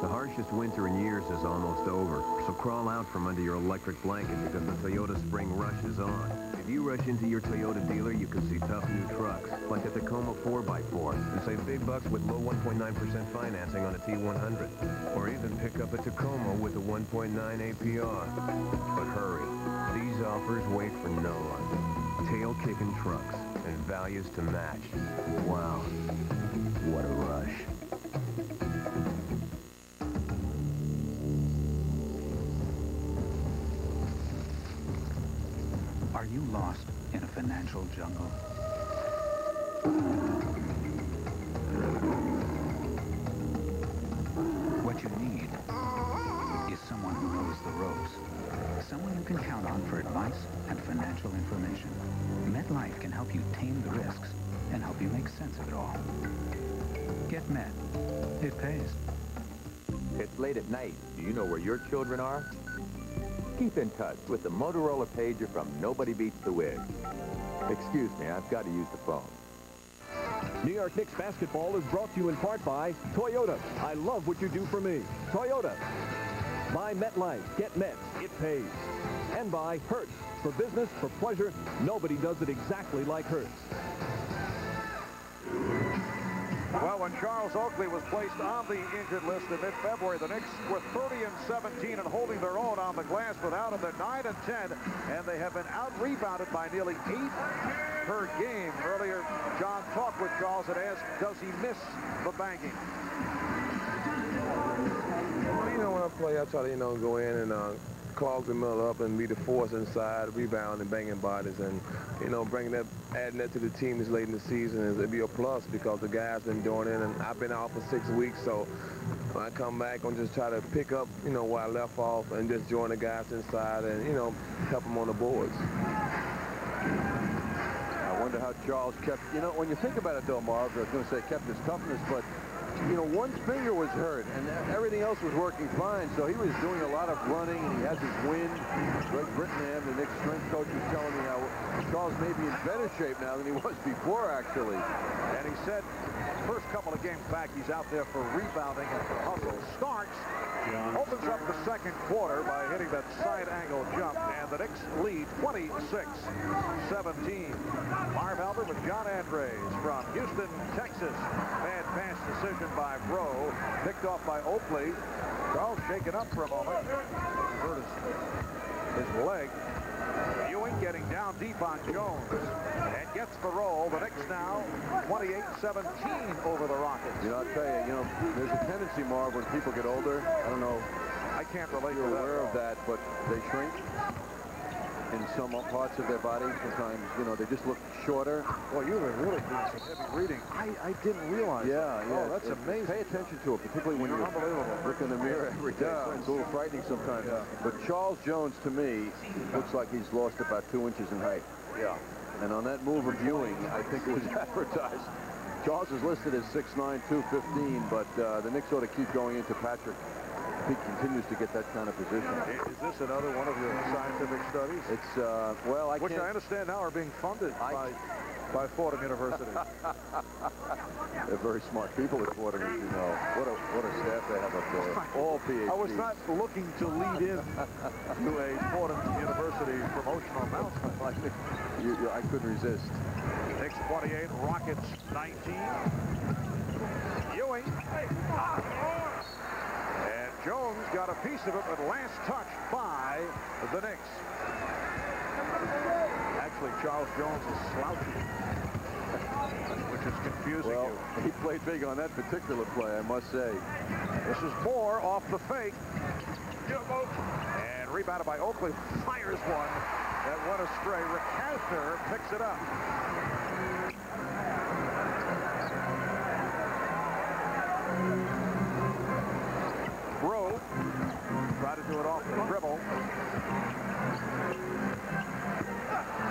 The harshest winter in years is almost over, so crawl out from under your electric blanket because the Toyota Spring Rush is on. If you rush into your Toyota dealer, you can see tough new trucks, like the Tacoma 4x4 for and save big bucks with low 1.9% financing on a T100. Or even pick up a Tacoma with a 1.9 APR. But hurry, these offers wait for no one. Tail-kicking trucks and values to match. Wow, what a rush. Are you lost in a financial jungle? What you need is someone who knows the ropes. Someone you can count on for advice and financial information. MetLife can help you tame the risks and help you make sense of it all. Get Met. It pays. It's late at night. Do you know where your children are? Keep in touch with the Motorola pager from Nobody Beats the Wiz. Excuse me, I've got to use the phone. New York Knicks basketball is brought to you in part by Toyota. I love what you do for me. Toyota. By MetLife. Get Met. It pays. And by Hertz. For business, for pleasure, nobody does it exactly like Hertz. Well, when Charles Oakley was placed on the injured list in mid-February, the Knicks were 30-17 and holding their own on the glass without him. They're 9-10, and they have been out-rebounded by nearly 8 per game. Earlier, John talked with Charles and asked, does he miss the banging? Well, you know, when I play, I try to, go in and clog the middle up and be the force inside, rebound and banging bodies, and adding that to the team this late in the season is it'd be a plus because the guys been doing it, and I've been out for 6 weeks, so when I come back, I'm just try to pick up, where I left off and just join the guys inside and, help them on the boards. I wonder how Charles kept, when you think about it though, Marv, I was going to say kept his toughness, but one finger was hurt, and everything else was working fine, so he was doing a lot of running, and he has his wind. Greg Brittenham, the Knicks strength coach, was telling me how Charles may be in better shape now than he was before, actually. And he said first couple of games back, he's out there for rebounding and for hustle. Starks opens up the second quarter by hitting that side angle jump, and the Knicks lead 26-17. Marv Albert with John Andres from Houston, Texas. Bad pass decision by Bro, picked off by Oakley. Charles shaken up for a moment. Hurt his leg. Ewing getting down deep on Jones and gets the roll. The Knicks now 28-17 over the Rockets. I'll tell you, there's a tendency, Marv, when people get older, I don't know. I can't relate to you're that. Aware of that, but they shrink in some parts of their body. Sometimes, they just look shorter. Well, you were really doing some heavy reading. I didn't realize that. Oh, that's amazing. Pay attention to it, particularly when you look in the mirror every day. Yeah. It's a little frightening sometimes. Yeah. But Charles Jones, to me, looks like he's lost about 2 inches in height. Yeah. And on that move of viewing, I think it was advertised. Charles is listed as 6'9", 215, but the Knicks ought to keep going into Patrick. He continues to get that kind of position. Is this another one of your scientific studies? It's, which I understand now are being funded by Fordham University. They're very smart people at Fordham, as you know. What a staff they have up there. All PhDs. I was not looking to lead in to a Fordham University promotional announcement. I couldn't resist. Knicks 28, Rockets 19. Ewing. And Jones got a piece of it, but last touch by the Knicks. Actually, Charles Jones is slouchy, which is confusing you. He played big on that particular play, I must say. This is Moore off the fake. And rebounded by Oakley. Fires one that went astray. Rick Hasner picks it up. Bro tried to do it off the dribble.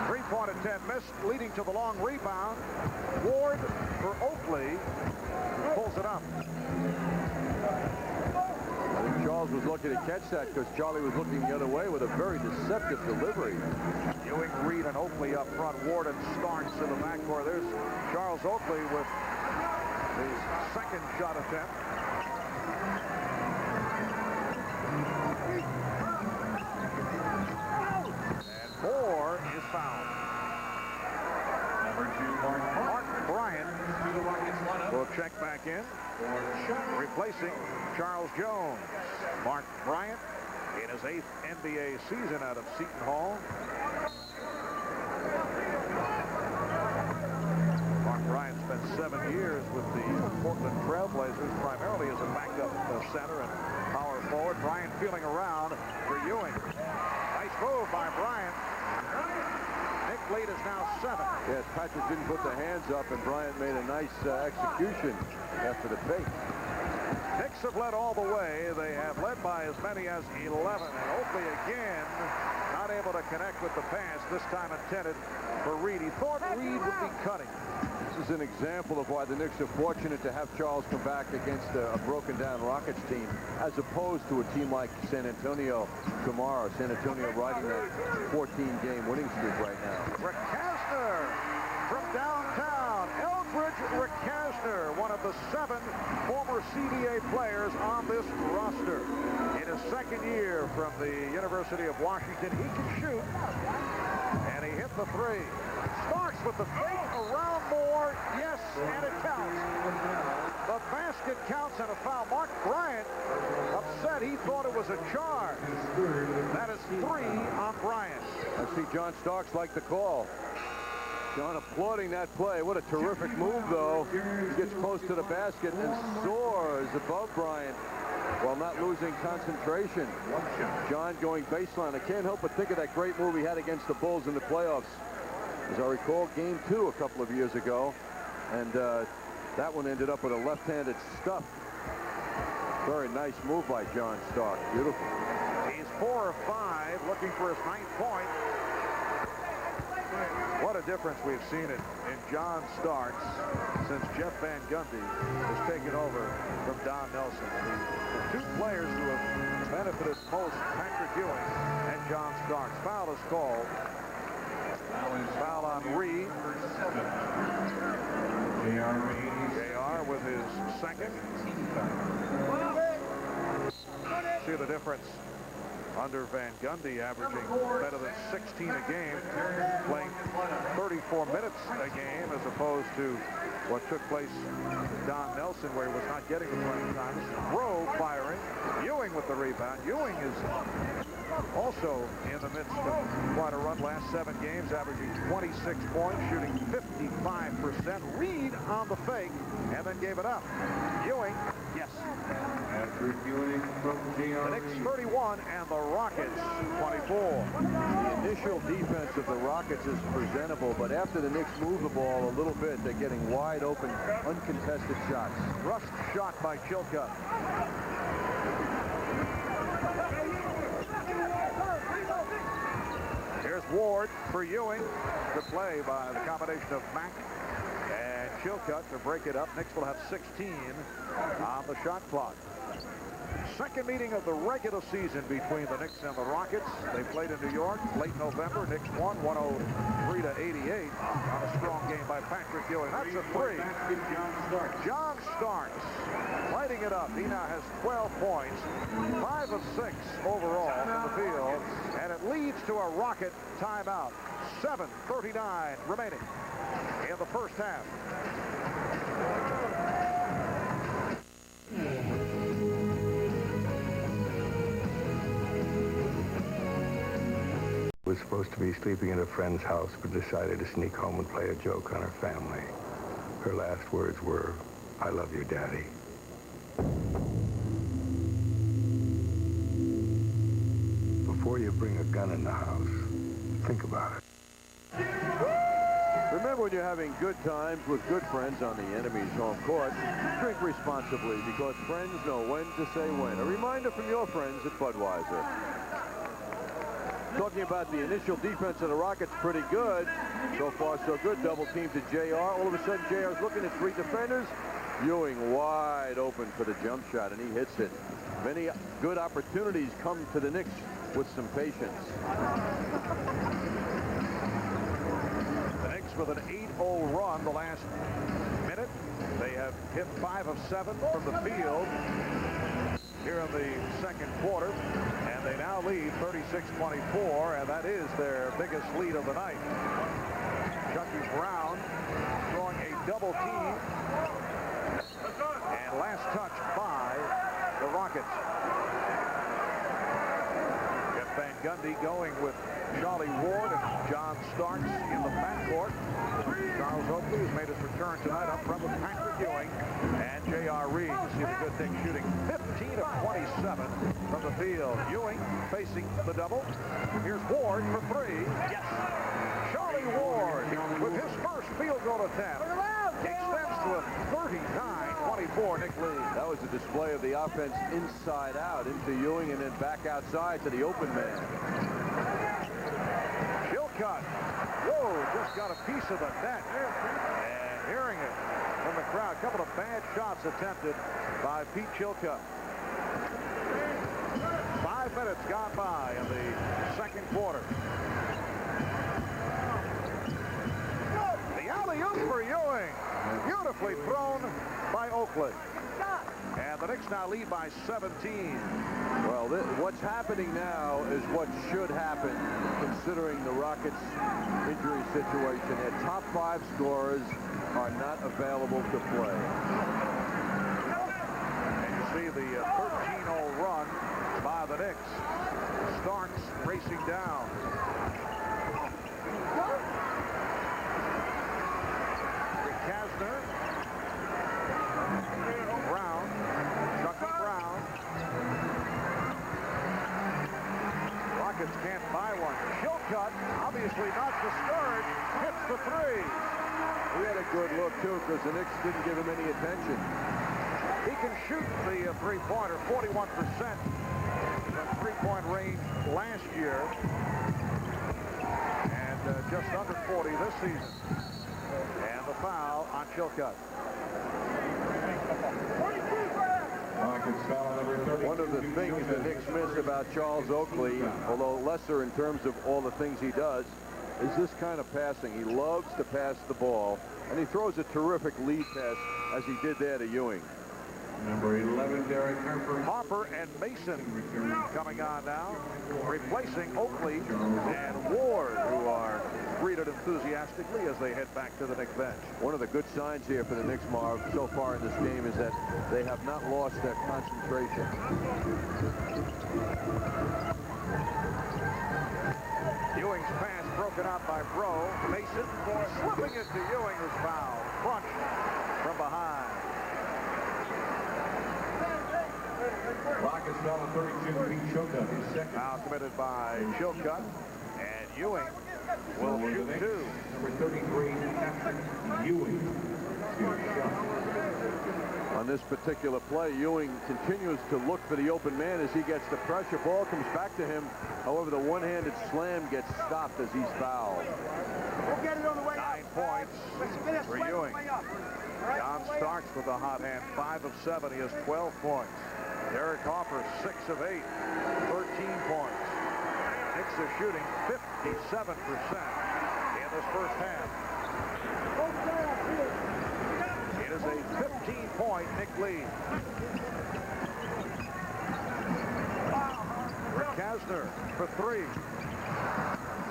3-point attempt missed, leading to the long rebound. Ward for Oakley, who pulls it up. I think Charles was lucky to catch that because Charlie was looking the other way with a very deceptive delivery. Ewing, Reed, and Oakley up front. Ward and Starks in the backcourt. There's Charles Oakley with his second shot attempt. And Moore is fouled. Number 2, Mark Bryant check back in, replacing Charles Jones. Mark Bryant in his 8th NBA season out of Seton Hall. Mark Bryant spent 7 years with the Portland Trailblazers, primarily as a backup center and power forward. Bryant feeling around for Ewing. Nice move by Bryant. Nick lead is now 7. Yes, Patrick didn't put the hands up, and Bryant made a nice execution after the fake. Knicks have led all the way. They have led by as many as 11. And Oakley again not able to connect with the pass, this time intended for Reed. He thought Reed would be cutting. This is an example of why the Knicks are fortunate to have Charles come back against a broken-down Rockets team, as opposed to a team like San Antonio tomorrow. San Antonio riding that 14-game winning streak right now. Rakasner from downtown. Eldridge Rakasner, one of the 7 former CDA players on this roster. In his 2nd year from the University of Washington, he can shoot, and he hit the 3. Starks with the fake around Moore. Yes, and it counts. The basket counts and a foul. Mark Bryant upset. He thought it was a charge. That is 3 on Bryant. I see John Starks like the call. John applauding that play. What a terrific move, though. He gets close to the basket and soars above Bryant while not losing concentration. John going baseline. I can't help but think of that great move he had against the Bulls in the playoffs. As I recall, game 2 a couple of years ago. And that one ended up with a left-handed stuff. Very nice move by John Stark. Beautiful. He's 4 of 5, looking for his 9th point. What a difference we've seen in John Starks since Jeff Van Gundy has taken over from Don Nelson. The 2 players who have benefited most, Patrick Ewing and John Starks. Foul is called. Foul on Reed. JR with his 2nd. See the difference under Van Gundy, averaging better than 16 a game, playing 34 minutes a game, as opposed to what took place with Don Nelson, where he was not getting the playing time. Rowe firing. Ewing with the rebound. Ewing is also in the midst of quite a run. Last 7 games, averaging 26 points, shooting 55%. Reed on the fake, and then gave it up. Ewing, yes. After Ewing from The Knicks 31 and the Rockets 24. The initial defense of the Rockets is presentable, but after the Knicks move the ball a little bit, they're getting wide open, uncontested shots. Rushed shot by Chilcutt. Here's Ward for Ewing. Good play by the combination of Mack and Chilcutt to break it up. Knicks will have 16 on the shot clock. Second meeting of the regular season between the Knicks and the Rockets. They played in New York late November. Knicks won 103-88 on a strong game by Patrick Ewing. That's a 3. John Starks lighting it up. He now has 12 points, 5 of 6 overall from the field, and it leads to a Rocket timeout. 7:39 remaining in the first half. Was supposed to be sleeping at a friend's house, but decided to sneak home and play a joke on her family. Her last words were, "I love you, Daddy." Before you bring a gun in the house, think about it. Remember, when you're having good times with good friends on the enemy's home court, drink responsibly, because friends know when to say when. A reminder from your friends at Budweiser. Talking about the initial defense of the Rockets, pretty good. So far, so good. Double team to JR. All of a sudden, JR's looking at 3 defenders. Ewing wide open for the jump shot, and he hits it. Many good opportunities come to the Knicks with some patience. The Knicks with an 8-0 run the last minute. They have hit 5 of 7 from the field here in the second quarter, and they now lead 36-24, and that is their biggest lead of the night. Chucky Brown throwing a double team the Rockets. Jeff Van Gundy going with Charlie Ward and John Starks in the backcourt. Charles Oakley has made his return tonight up front with Patrick Ewing and J.R. Reed. See the good thing shooting 15 of 27 from the field. Ewing facing the double. Here's Ward for three. Yes. Charlie Ward with his first field goal attempt extends to a 39-24 Knick lead. That was a display of the offense inside out into Ewing and then back outside to the open man. Chilcutt. Whoa, just got a piece of the net. And hearing it from the crowd. A couple of bad shots attempted by Pete Chilcutt. 5 minutes gone by in the second quarter. The alley-oop for Ewing. Beautifully thrown by Oakley. And the Knicks now lead by 17. Well, what's happening now is what should happen considering the Rockets' injury situation. Their top 5 scorers are not available to play. And you see the 13-0 run by the Knicks. Starks racing down. Kasner. Brown. Chucky Brown. Rockets can't buy one. Chilcutt, obviously not discouraged, hits the three. He had a good look, too, because the Knicks didn't give him any attention. He can shoot the three-pointer, 41% from three-point range last year. And just under 40 this season. And the foul on Chilcutt. One of the things the Knicks miss about Charles Oakley, although lesser in terms of all the things he does, is this kind of passing. He loves to pass the ball, and he throws a terrific lead pass as he did there to Ewing. Number 11, Derek Harper. Harper and Mason coming on now, replacing Oakley and Ward, who are greeted enthusiastically as they head back to the Knicks bench. One of the good signs here for the Knicks, Marv, so far in this game is that they have not lost their concentration. Ewing's pass broken up by Bro. Mason slipping it to Ewing, who's fouled. Crunch from behind. Rockets foul on 32, Pete Chilcutt, his second. Foul committed by Chilcutt, and Ewing will shoot two. Number 33, Patrick Ewing. On this particular play, Ewing continues to look for the open man as he gets the pressure. Ball comes back to him. However, the one-handed slam gets stopped as he's fouled. We'll get it on the way 9 points for Ewing. John Starks with a hot hand, 5 of 7. He has 12 points. Derek Harper, 6 of 8, 13 points. Knicks are shooting 57% in this first half. It is a 15-point Knick lead. Kasner for three.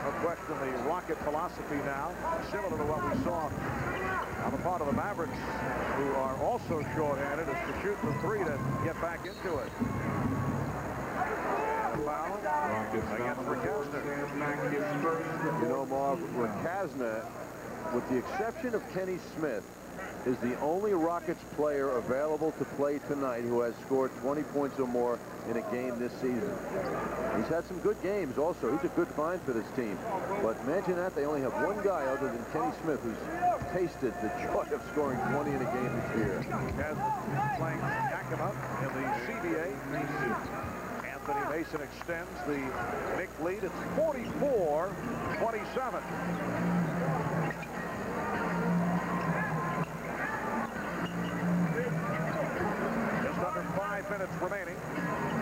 No question, the Rocket philosophy now, similar to what we saw on the part of the Mavericks, who are also short-handed, is to shoot the three to get back into it. Foul against Kasner. You know, Marv, Kasner, with the exception of Kenny Smith, is the only Rockets player available to play tonight who has scored 20 points or more in a game this season. He's had some good games also. He's a good find for this team. But imagine that they only have one guy other than Kenny Smith who's tasted the joy of scoring 20 in a game this year. Kasner playing Yakima in the CBA. Anthony Mason extends the Knick lead. It's 44-27. Under 5 minutes remaining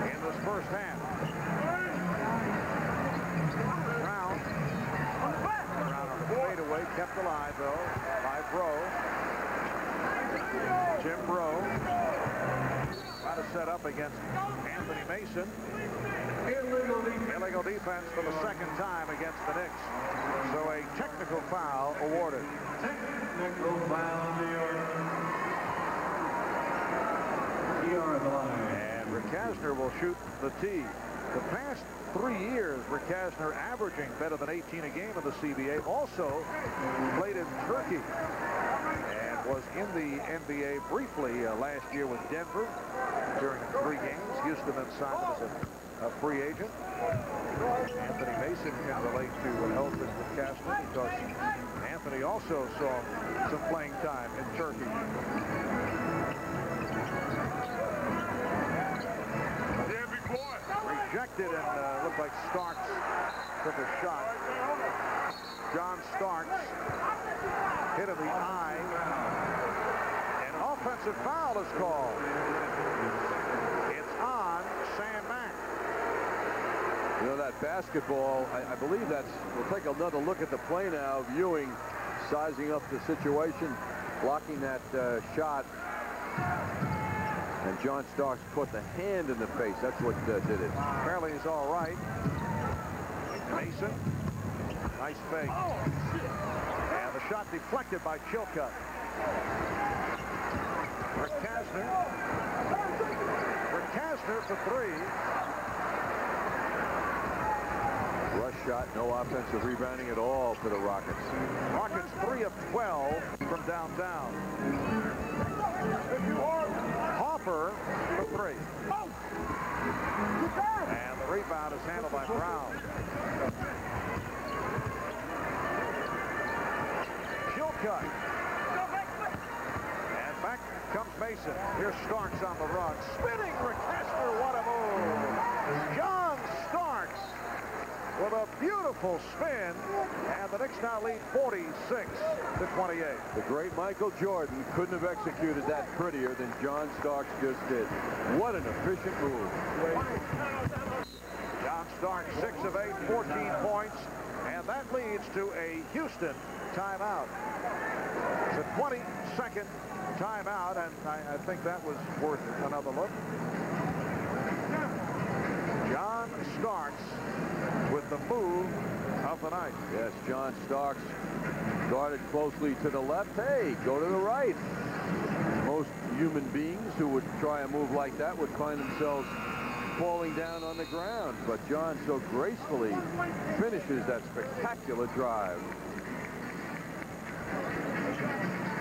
in this first half. Brown on the fadeaway, kept alive though by Bro. Jim Bro trying to set up against Anthony Mason. Illegal defense for the second time against the Knicks. So a technical foul awarded. Technical foul, New York. And Kastner will shoot the tee. The past 3 years, Rick Kastner averaging better than 18 a game in the CBA. Also played in Turkey and was in the NBA briefly last year with Denver during 3 games. Houston then signed him as a free agent. Anthony Mason can relate to Elton with Kastner because Anthony also saw some playing time in Turkey. Rejected, and looked like Starks took a shot. John Starks hit in the eye. And an offensive foul is called. It's on Sam Mack. You know, that basketball, I believe that's, we'll take another look at the play now, viewing, sizing up the situation, blocking that shot. And John Starks put the hand in the face. That's what did it. Apparently he's all right. Mason. Nice fake. And the shot deflected by Chilcutt. Rick Kastner. Rick Kastner for 3. Rush shot, no offensive rebounding at all for the Rockets. Rockets 3 of 12 from downtown. Hopper for 3. And the rebound is handled by Brown. Chilcutt. And back comes Mason. Here's Starks on the run. Spinning Rick Kastner, what a move. John Starks with a beautiful spin, and the Knicks now lead 46-28. The great Michael Jordan couldn't have executed that prettier than John Starks just did. What an efficient move. John Starks 6 of 8, 14 points, and that leads to a Houston timeout. It's a 20-second timeout, and I think that was worth another look. John Starks with the move of the night. Yes, John Starks guarded closely to the left. Hey, go to the right. Most human beings who would try a move like that would find themselves falling down on the ground. But John so gracefully finishes that spectacular drive.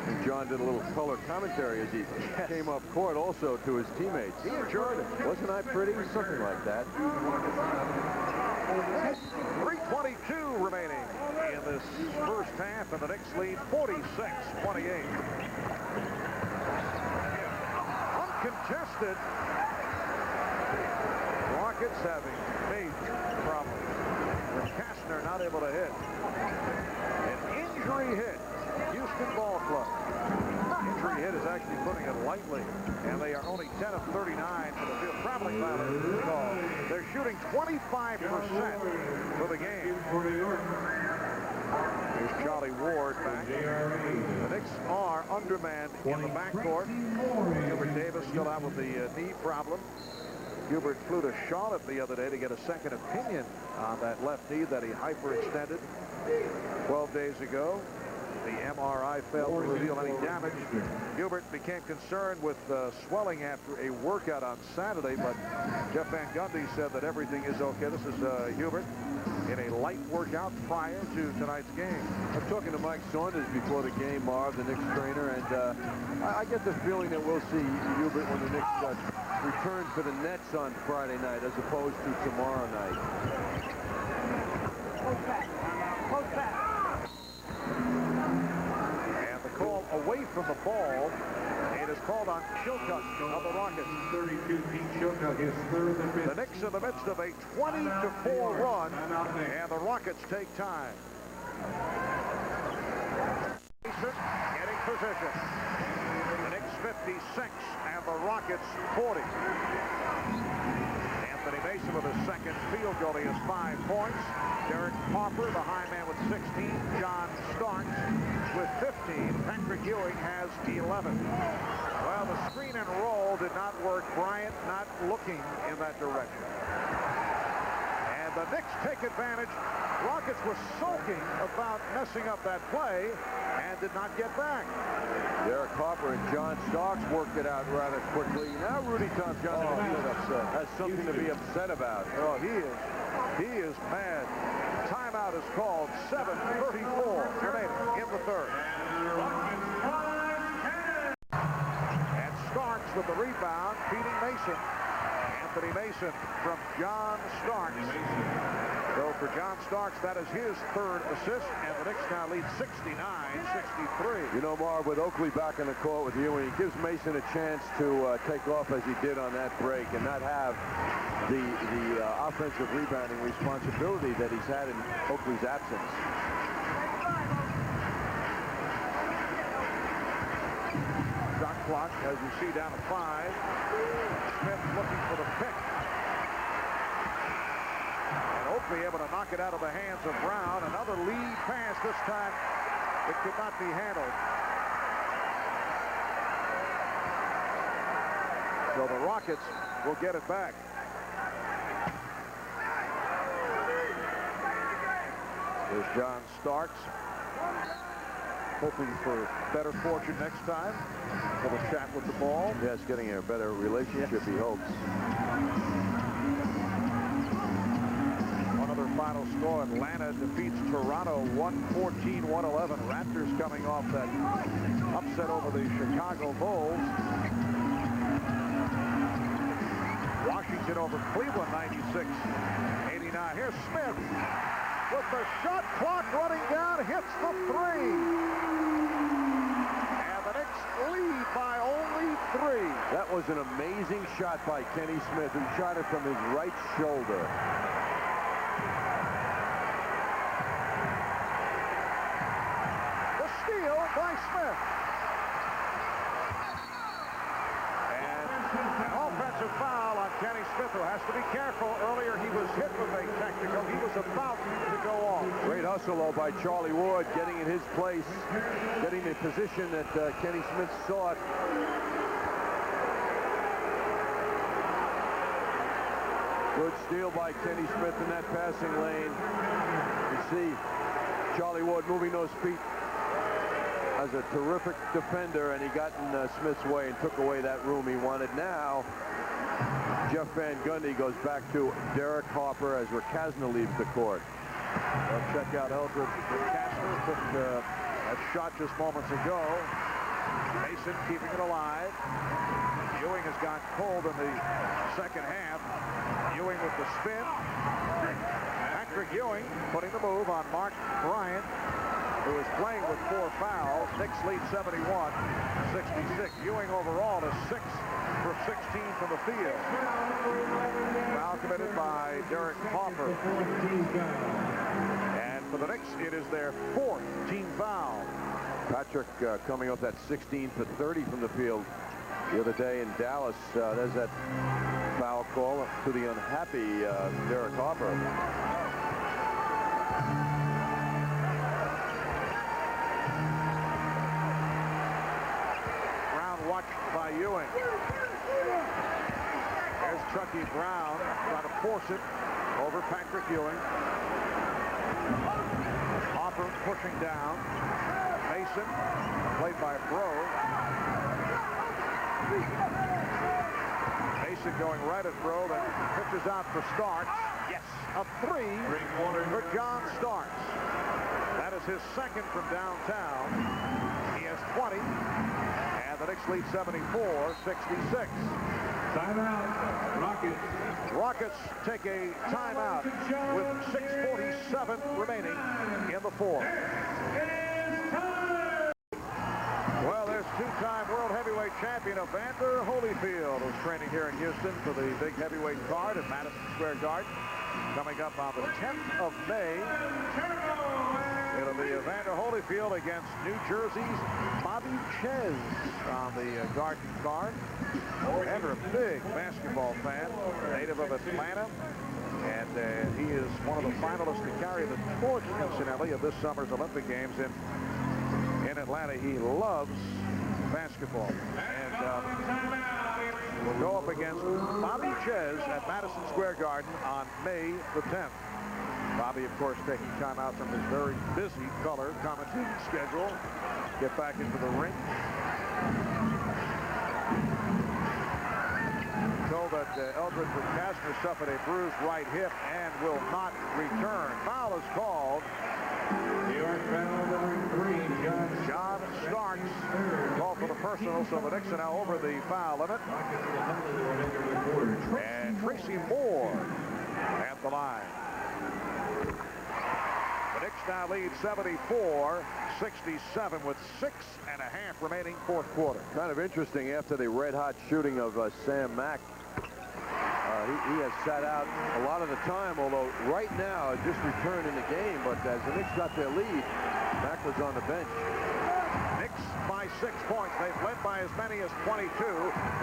And John did a little color commentary as he came up court also to his teammates. He enjoyed it. Wasn't I pretty? Something like that. 3:22 remaining in this first half, and the Knicks lead 46-28. Uncontested. Rockets having major problems. Kastner not able to hit. An injury hit. Houston Ball Club. Injury hit is actually putting it lightly, and they are only 10 of 39 for the field. Traveling violation is called. They're shooting 25% for the game. Here's Charlie Ward back. The Knicks are undermanned in the backcourt. Hubert Davis still out with the knee problem. Hubert flew to Charlotte the other day to get a second opinion on that left knee that he hyperextended 12 days ago. The MRI failed to reveal any damage. Hubert became concerned with swelling after a workout on Saturday, but Jeff Van Gundy said that everything is okay. This is Hubert in a light workout prior to tonight's game. I'm talking to Mike Saunders before the game, Marv, the Knicks trainer, and I get the feeling that we'll see Hubert when the Knicks return for the Nets on Friday night as opposed to tomorrow night. Close back. Close back. And the call away from the ball, it is called on Chilcutt of the Rockets. 32, Pete Chilcutt, his third and fifth. The Knicks in the midst of a 20-4 run, and the Rockets take time. Getting position. The Knicks 56 and the Rockets 40. Anthony Mason with his second field goal. He has 5 points. Derek Harper, the high man, with 16. John Starks with 15. Patrick Ewing has 11. Well, the screen and roll did not work. Bryant not looking in that direction. And the Knicks take advantage. Rockets were sulking about messing up that play and did not get back. Derek Harper and John Starks worked it out rather quickly. Now Rudy Thompson has something to be upset about. Oh, he is mad. Timeout is called. 7:34 remaining in the third. And Starks with the rebound, feeding Mason. Anthony Mason from John Starks. So for John Starks, that is his third assist, and the Knicks now lead 69-63. You know, Marv, with Oakley back in the court with you, and he gives Mason a chance to take off as he did on that break and not have the offensive rebounding responsibility that he's had in Oakley's absence. Shot clock, as you see, down to 5. Smith looking for the pick. And Oakley able to knock it out of the hands of Brown. Another lead pass this time. It could not be handled. So the Rockets will get it back. There's John Starks, hoping for better fortune next time. Little chat with the ball. Yes, getting a better relationship, he hopes. One other final score. Atlanta defeats Toronto 114-111. Raptors coming off that upset over the Chicago Bulls. Washington over Cleveland 96-89. Here's Smith with the shot clock running down, hits the three. And the Knicks lead by only 3. That was an amazing shot by Kenny Smith, who shot it from his right shoulder. The steal by Smith. An offensive foul on Kenny Smith, who has to be careful. Earlier he was hit with a technical. He was about to go off. Great hustle, though, by Charlie Ward, getting in his place, getting the position that Kenny Smith sought. Good steal by Kenny Smith in that passing lane. You see Charlie Ward moving those feet as a terrific defender, and he got in Smith's way and took away that room he wanted. Now, Jeff Van Gundy goes back to Derek Harper as Rakasna leaves the court. Well, check out Eldred Rakasna took a shot just moments ago. Mason keeping it alive. Ewing has gone cold in the second half. Ewing with the spin. Patrick Ewing putting the move on Mark Bryant, who is playing with 4 fouls. Knicks lead 71-66. Ewing overall is 6 for 16 from the field. Foul committed by Derek Harper. And for the Knicks, it is their 4th team foul. Patrick coming off that 16 for 30 from the field the other day in Dallas. There's that foul call to the unhappy Derek Harper. Watched by Ewing. There's Chucky Brown trying to force it over Patrick Ewing. Harper pushing down. Mason, played by Bro. Mason going right at Bro, then pitches out for Starks. Yes, a 3 for John Starks. That is his 2nd from downtown. He has 20. The Knicks lead 74-66. Timeout, Rockets. Rockets take a timeout with 6:47 remaining in the 4th. Well, there's 2-time world heavyweight champion Evander Holyfield, who's training here in Houston for the big heavyweight card at Madison Square Garden. Coming up on the 10th of May. It'll be Evander Holyfield against New Jersey's Bobby Ches on the Garden card. Evander, a big basketball fan, native of Atlanta, and he is one of the finalists to carry the torch, incidentally, of this summer's Olympic Games in Atlanta. He loves basketball, and will go up against Bobby Ches at Madison Square Garden on May the 10th. Bobby, of course, taking time out from his very busy color commentating schedule. Get back into the ring. Eldridge with Kastner suffered a bruised right hip and will not return. Foul is called. John Starks called for the personal, so the Knicks are now over the foul limit. And Tracy Moore at the line. The Knicks now lead 74-67 with 6.5 remaining fourth quarter. Kind of interesting after the red-hot shooting of Sam Mack. He has sat out a lot of the time, although right now just returned in the game. But as the Knicks got their lead, Mack was on the bench. Knicks by 6 points. They've led by as many as 22.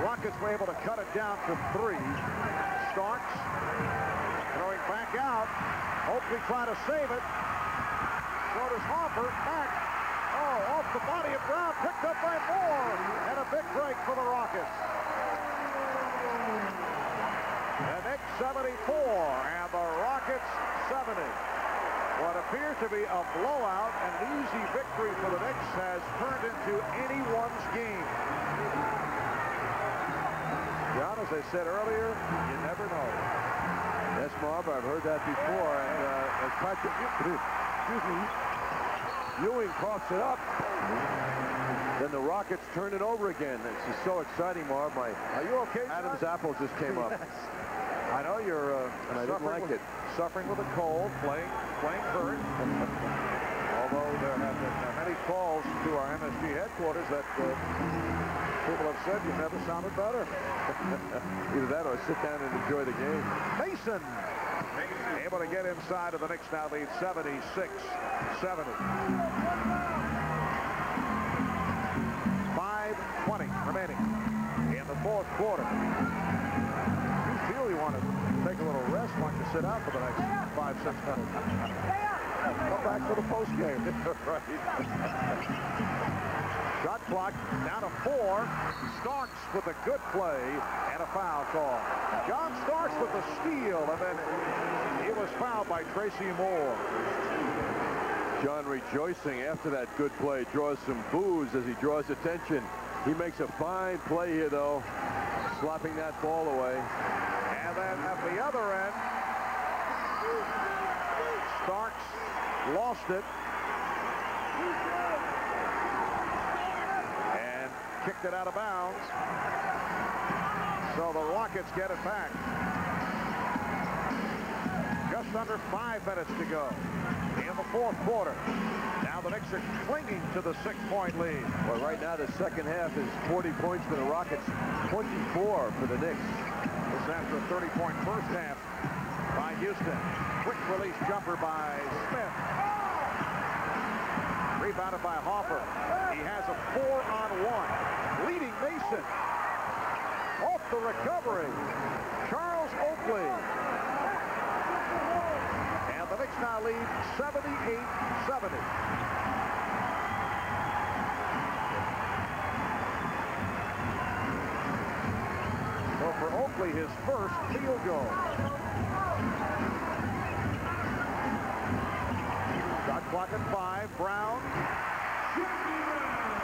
Rockets were able to cut it down to 3. Starks throwing back out. Oakley trying to save it. So does Hoffer. Mack. Oh, off the body of Brown. Picked up by Moore. And a big break for the Rockets. The Knicks 74 and the Rockets 70. What appears to be a blowout and an easy victory for the Knicks has turned into anyone's game. John, as I said earlier, you never know. Yes, Marv, I've heard that before. And as Patrick, Ewing coughs it up. Then the Rockets turn it over again. This is so exciting, Marv. Are you okay, Adam's apple just came up. Yes. I know you're and I didn't like it. Suffering with a cold, playing hurt. Although there have been many calls to our MSG headquarters that people have said you never sounded better. Either that or sit down and enjoy the game. Mason able to get inside of the Knicks now lead 76-70. 5:20 remaining in the fourth quarter. You feel you want to take a little rest, why don't you sit out for the next 5-6 minutes? Come back for the post game. Right. Shot clock down to 4. Starks with a good play and a foul call. John Starks with the steal, and then he was fouled by Tracy Moore. John rejoicing after that good play, draws some boos as he draws attention. He makes a fine play here, though, slapping that ball away. And then at the other end, Starks lost it and kicked it out of bounds. So the Rockets get it back. Just under 5 minutes to go in the fourth quarter. Now the Knicks are clinging to the 6-point lead. Well, right now the second half is 40 points for the Rockets, 24 for the Knicks. This after a 30-point first half by Houston. Quick release jumper by Smith. Rebounded by Hoffer. He has a 4-on-1. Leading Mason. Off the recovery. Charles Oakley. And the Knicks now lead 78-70. So for Oakley, his first field goal. Shot clock at 5. Brown.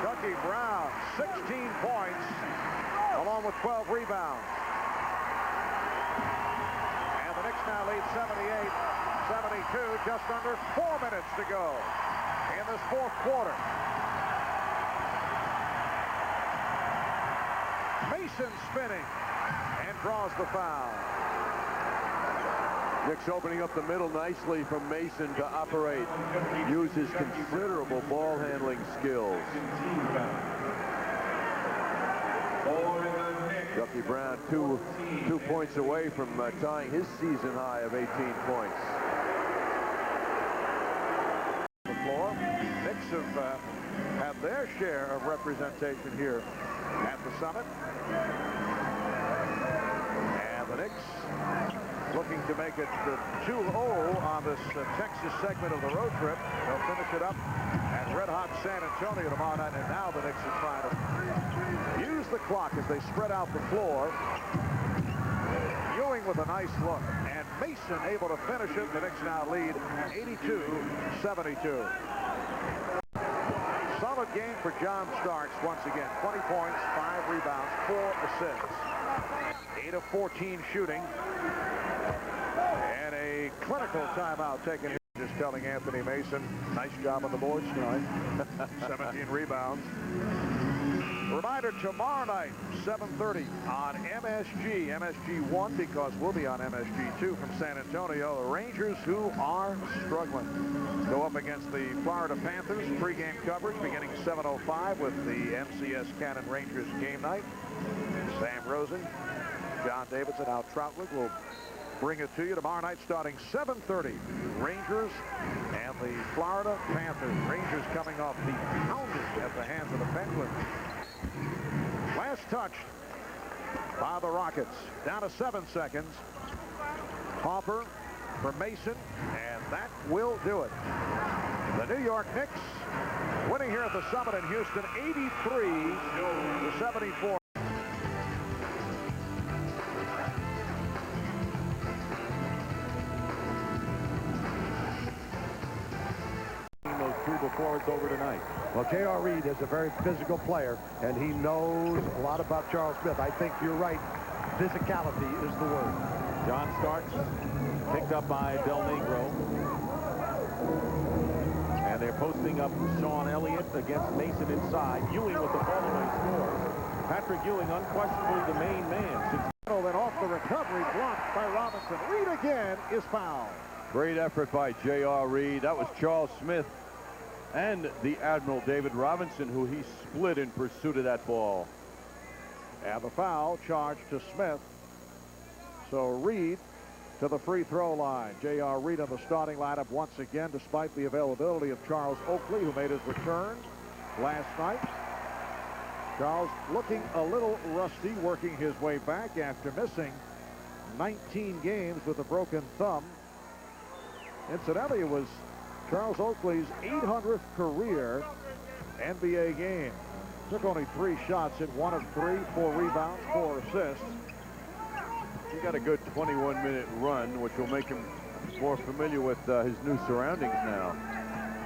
Chucky Brown, 16 points, along with 12 rebounds. And the Knicks now lead 78-72, just under 4 minutes to go in this fourth quarter. Mason spinning and draws the foul. Knicks opening up the middle nicely from Mason to operate. Use his considerable ball handling skills. Chucky Brown, two points away from tying his season high of 18 points. The floor. Knicks have had their share of representation here at the Summit. And the Knicks looking to make it 2-0 on this Texas segment of the road trip. They'll finish it up at red-hot San Antonio tomorrow night, and now the Knicks are trying to use the clock as they spread out the floor. Ewing with a nice look, and Mason able to finish it. The Knicks now lead 82-72. Solid game for John Starks once again. 20 points, 5 rebounds, 4 assists. 8 of 14 shooting. And a clinical timeout taken here. Just telling Anthony Mason, nice job on the boards tonight. 17 rebounds. Reminder, tomorrow night, 7:30 on MSG. MSG 1 because we'll be on MSG 2 from San Antonio. The Rangers, who are struggling, go up against the Florida Panthers. Pre-game coverage beginning 7:05 with the MCS Cannon Rangers game night. Sam Rosen, John Davidson, Al Troutwig will bring it to you tomorrow night starting 7:30. Rangers and the Florida Panthers. Rangers coming off the pounding at the hands of the Penguins. Last touch by the Rockets. Down to 7 seconds. Hopper for Mason, and that will do it. The New York Knicks winning here at the Summit in Houston, 83-74. Those two before it's over tonight. Well, J.R. Reed is a very physical player, and he knows a lot about Charles Smith. I think you're right. Physicality is the word. John Starks picked up by Del Negro. And they're posting up Sean Elliott against Mason inside. Ewing with the fall-away score. Patrick Ewing unquestionably the main man. Then off the recovery, blocked by Robinson. Reed again is fouled. Great effort by J.R. Reed. That was Charles Smith and the Admiral David Robinson, who he split in pursuit of that ball. And the foul charged to Smith. So Reed to the free throw line. J.R. Reed on the starting lineup once again, despite the availability of Charles Oakley, who made his return last night. Charles looking a little rusty, working his way back after missing 19 games with a broken thumb. Incidentally, it was Charles Oakley's 800th career NBA game. Took only 3 shots, hit 1 of 3, 4 rebounds, 4 assists. He got a good 21-minute run, which will make him more familiar with his new surroundings now.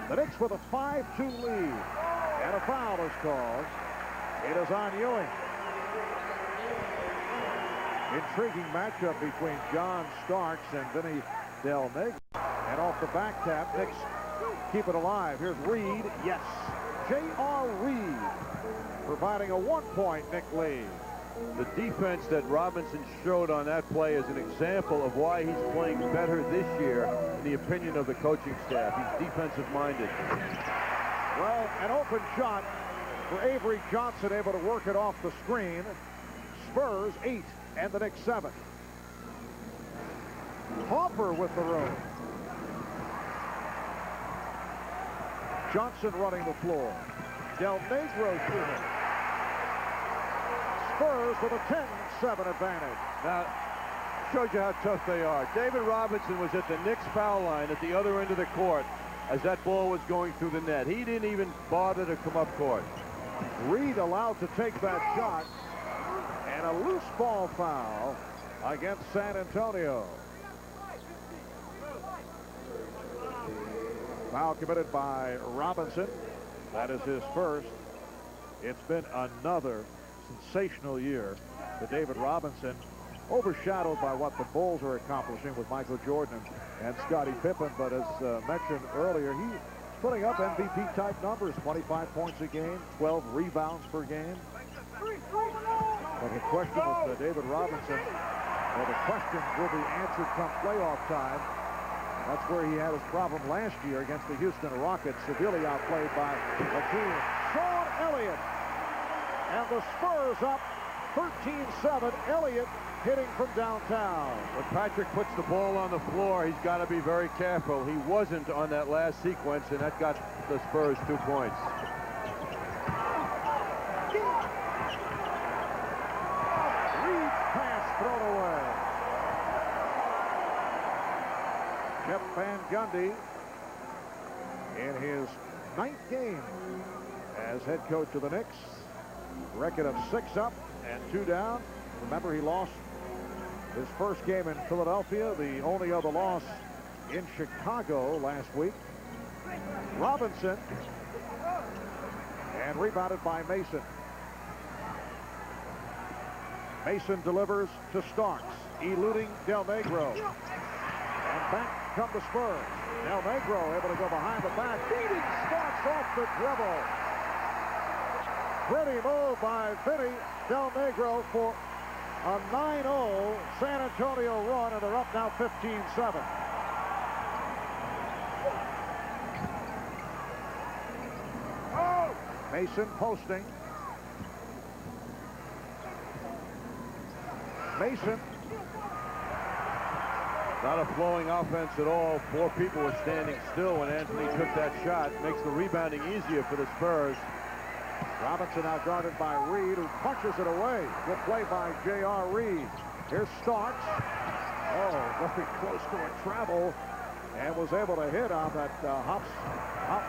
The Knicks with a 5-2 lead. And a foul is called. It is on Ewing. Intriguing matchup between John Starks and Vinny Del Negro. And off the back tap, Knicks keep it alive. Here's Reed. Yes. J.R. Reed providing a 1-point Knick lead. The defense that Robinson showed on that play is an example of why he's playing better this year, in the opinion of the coaching staff. He's defensive-minded. Well, an open shot for Avery Johnson, able to work it off the screen. Spurs 8 and the Knicks 7. Hopper with the room. Johnson running the floor. Del Negro shooting. Spurs with a 10-7 advantage. Now, shows you how tough they are. David Robinson was at the Knicks foul line at the other end of the court as that ball was going through the net. He didn't even bother to come up court. Reed allowed to take that shot, and a loose ball foul against San Antonio. Foul committed by Robinson. That is his first. It's been another sensational year for David Robinson, overshadowed by what the Bulls are accomplishing with Michael Jordan and Scottie Pippen. But as mentioned earlier, he's putting up MVP-type numbers, 25 points a game, 12 rebounds per game. But the question with David Robinson, well, the question will be answered come playoff time. That's where he had his problem last year against the Houston Rockets, severely outplayed by the team. Sean Elliott. And the Spurs up 13-7. Elliott hitting from downtown. When Patrick puts the ball on the floor, he's got to be very careful. He wasn't on that last sequence, and that got the Spurs 2 points. Reed pass thrown away. Jeff Van Gundy in his 9th game as head coach of the Knicks. Record of 6 up and 2 down. Remember, he lost his first game in Philadelphia, the only other loss in Chicago last week. Robinson And rebounded by Mason. Mason delivers to Starks, eluding Del Negro. And back come the Spurs. Del Negro able to go behind the back, beating Starks off the dribble. Pretty move by Vinny Del Negro for a 9-0 San Antonio run, and they're up now 15-7. Mason posting. Mason. Not a flowing offense at all. 4 people were standing still when Anthony took that shot. Makes the rebounding easier for the Spurs. Robinson now guarded by Reed, who punches it away. Good play by J.R. Reed. Here's Starks. Oh, very close to a travel, and was able to hit on that hop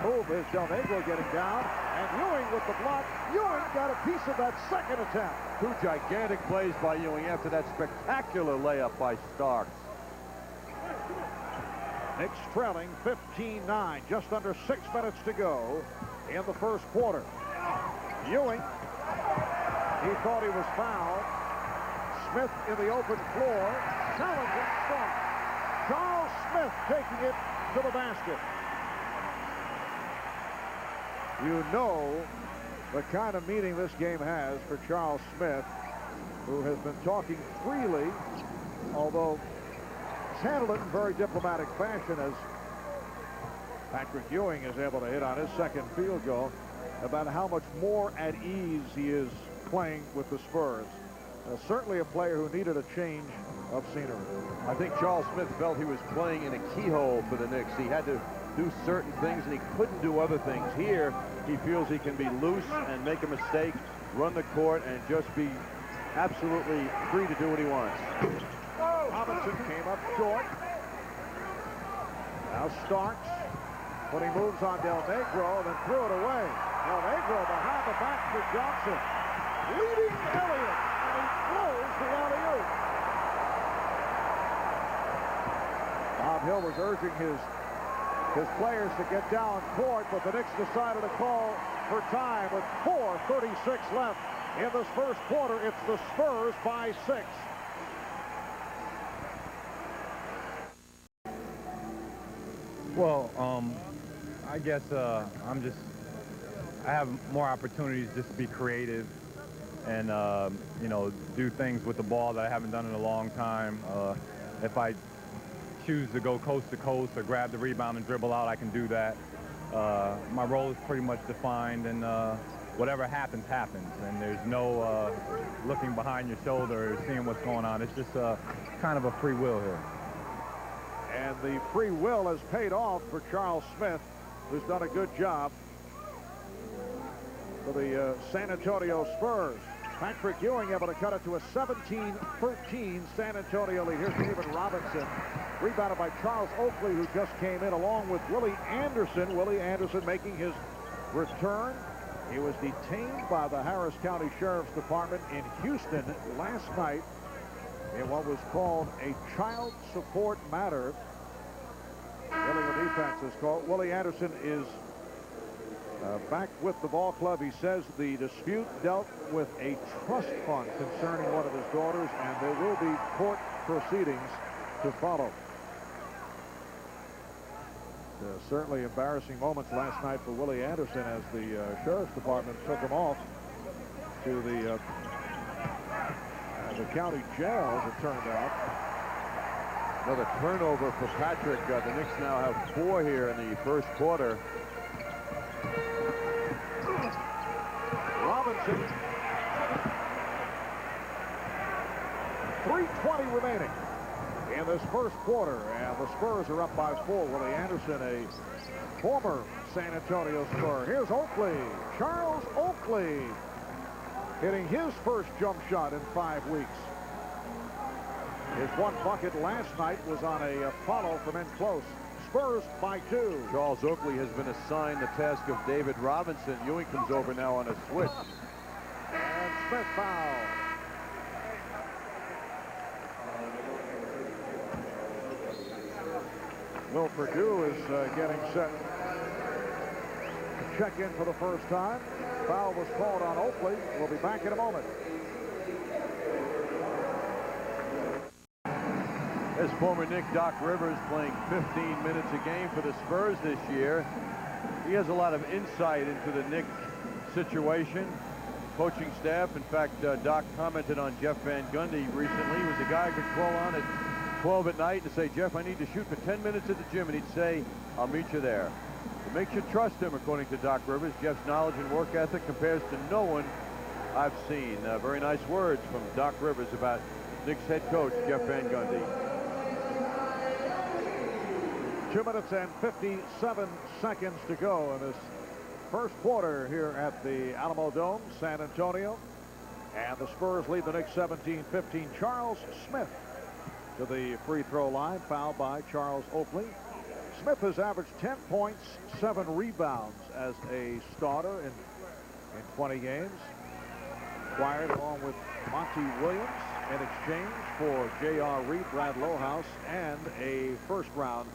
move. Is Del Negro getting down, and Ewing with the block. Ewing got a piece of that second attempt. 2 gigantic plays by Ewing after that spectacular layup by Starks. Knicks trailing 15-9, just under 6 minutes to go in the first quarter. Ewing, he thought he was fouled. Smith in the open floor, challenging Starks. Charles Smith taking it to the basket. You know the kind of meaning this game has for Charles Smith, who has been talking freely, although he's handled it in very diplomatic fashion, as Patrick Ewing is able to hit on his second field goal, about how much more at ease he is playing with the Spurs. Certainly a player who needed a change of scenery. I think Charles Smith felt he was playing in a keyhole for the Knicks. He had to do certain things, and he couldn't do other things. Here, he feels he can be loose and make a mistake, run the court, and just be absolutely free to do what he wants. Robinson came up short. Now Starks putting moves on Del Negro, then threw it away. Del Negro behind the back for Johnson. Leading Elliott, and he throws the alley-oop. Bob Hill was urging his players to get down court, but the Knicks decided to call for time with 4:36 left in this first quarter. It's the Spurs by 6. Well, I guess I have more opportunities just to be creative and, you know, do things with the ball that I haven't done in a long time. If I choose to go coast to coast or grab the rebound and dribble out, I can do that. My role is pretty much defined, and whatever happens, happens. And there's no looking behind your shoulder or seeing what's going on. It's just kind of a free will here. And the free will has paid off for Charles Smith, who's done a good job for the San Antonio Spurs. Patrick Ewing able to cut it to a 17-13 San Antonio lead. Here's David Robinson, rebounded by Charles Oakley, who just came in along with Willie Anderson. Willie Anderson making his return. He was detained by the Harris County Sheriff's Department in Houston last night in what was called a child support matter. Illegal defense is called. Willie Anderson is back with the ball club. He says the dispute dealt with a trust fund concerning one of his daughters, and there will be court proceedings to follow. Certainly embarrassing moments last night for Willie Anderson as the Sheriff's Department took him off to the county jail, as it turned out. Another turnover for Patrick. The Knicks now have 4 here in the first quarter. Robinson. 3:20 remaining in this first quarter, and the Spurs are up by 4. Willie Anderson, a former San Antonio Spur. Here's Oakley. Charles Oakley hitting his first jump shot in 5 weeks. His one bucket last night was on a follow from in close. Spurs by 2. Charles Oakley has been assigned the task of David Robinson. Ewing comes over now on a switch. And Smith foul. Will Perdue is getting set to check in for the first time. Foul was called on Oakley. We'll be back in a moment. As former Knick Doc Rivers playing 15 minutes a game for the Spurs this year, he has a lot of insight into the Knick situation, coaching staff. In fact, Doc commented on Jeff Van Gundy recently. He was a guy who could call on at 12 at night and say, Jeff, I need to shoot for 10 minutes at the gym, and he'd say, I'll meet you there. It makes you trust him, according to Doc Rivers. Jeff's knowledge and work ethic compares to no one I've seen. Very nice words from Doc Rivers about Knicks head coach Jeff Van Gundy. 2 minutes and 57 seconds to go in this first quarter here at the Alamo Dome, San Antonio. And the Spurs lead the Knicks 17-15. Charles Smith to the free throw line, fouled by Charles Oakley. Smith has averaged 10 points, 7 rebounds as a starter in 20 games. Acquired along with Monty Williams in exchange for J.R. Reed, Brad Lohaus, and a first-round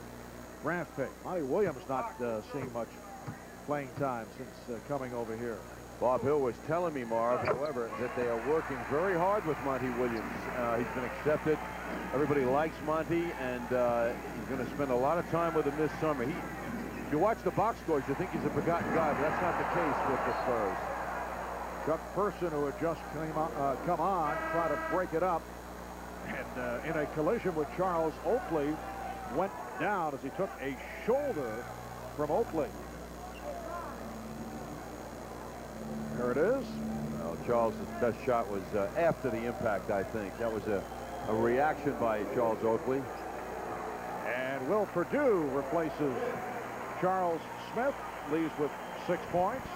draft pick. Monty Williams not seeing much playing time since coming over here. Bob Hill was telling me, Marv, however, that they are working very hard with Monty Williams. He's been accepted. Everybody likes Monty, and he's going to spend a lot of time with him this summer. If you watch the box scores, you think he's a forgotten guy, but that's not the case with the Spurs. Chuck Person, who had just come on, tried to break it up, and in a collision with Charles Oakley, went down as he took a shoulder from Oakley. There it is. Well, Charles' best shot was after the impact, I think. That was a reaction by Charles Oakley. And Will Perdue replaces Charles Smith, leaves with 6 points.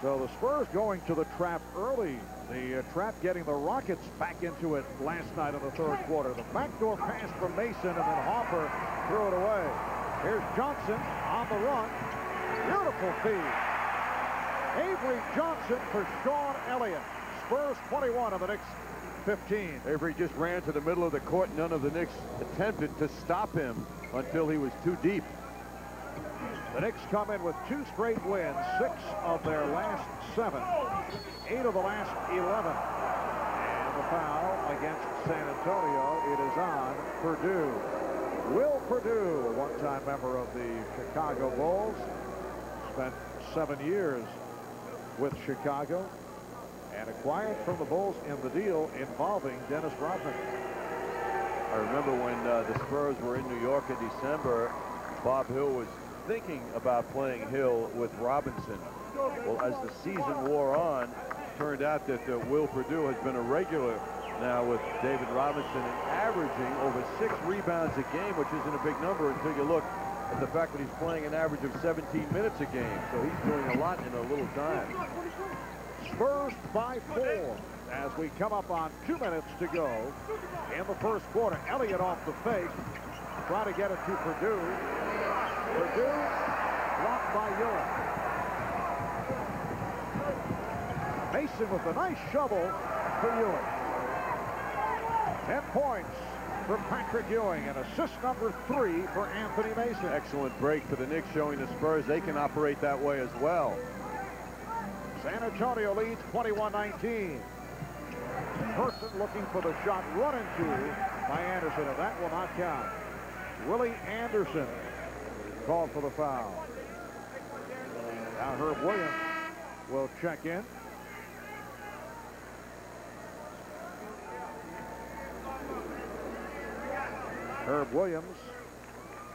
So the Spurs going to the trap early. The trap getting the Rockets back into it last night in the third quarter. The backdoor pass from Mason, and then Hopper threw it away. Here's Johnson on the run. Beautiful feed. Avery Johnson for Sean Elliott. Spurs 21 of the Knicks 15. Avery just ran to the middle of the court. None of the Knicks attempted to stop him until he was too deep. The Knicks come in with 2 straight wins, 6 of their last 7, 8 of the last 11. And the foul against San Antonio, it is on Perdue. Will Perdue, a one-time member of the Chicago Bulls, spent 7 years with Chicago and acquired from the Bulls in the deal involving Dennis Rodman. I remember when the Spurs were in New York in December, Bob Hill was thinking about playing Hill with Robinson. Well, as the season wore on, it turned out that Will Perdue has been a regular now with David Robinson and averaging over 6 rebounds a game, which isn't a big number until you look at the fact that he's playing an average of 17 minutes a game. So he's doing a lot in a little time. Spurs by 4 as we come up on 2 minutes to go in the first quarter. Elliott off the fake, try to get it to Perdue. Perdue blocked by Ewing. Mason with a nice shovel for Ewing. 10 points for Patrick Ewing, and assist number 3 for Anthony Mason. Excellent break for the Knicks, showing the Spurs they can operate that way as well. San Antonio leads 21-19. Person looking for the shot run into by Anderson, and that will not count. Willie Anderson called for the foul. Now Herb Williams will check in. Herb Williams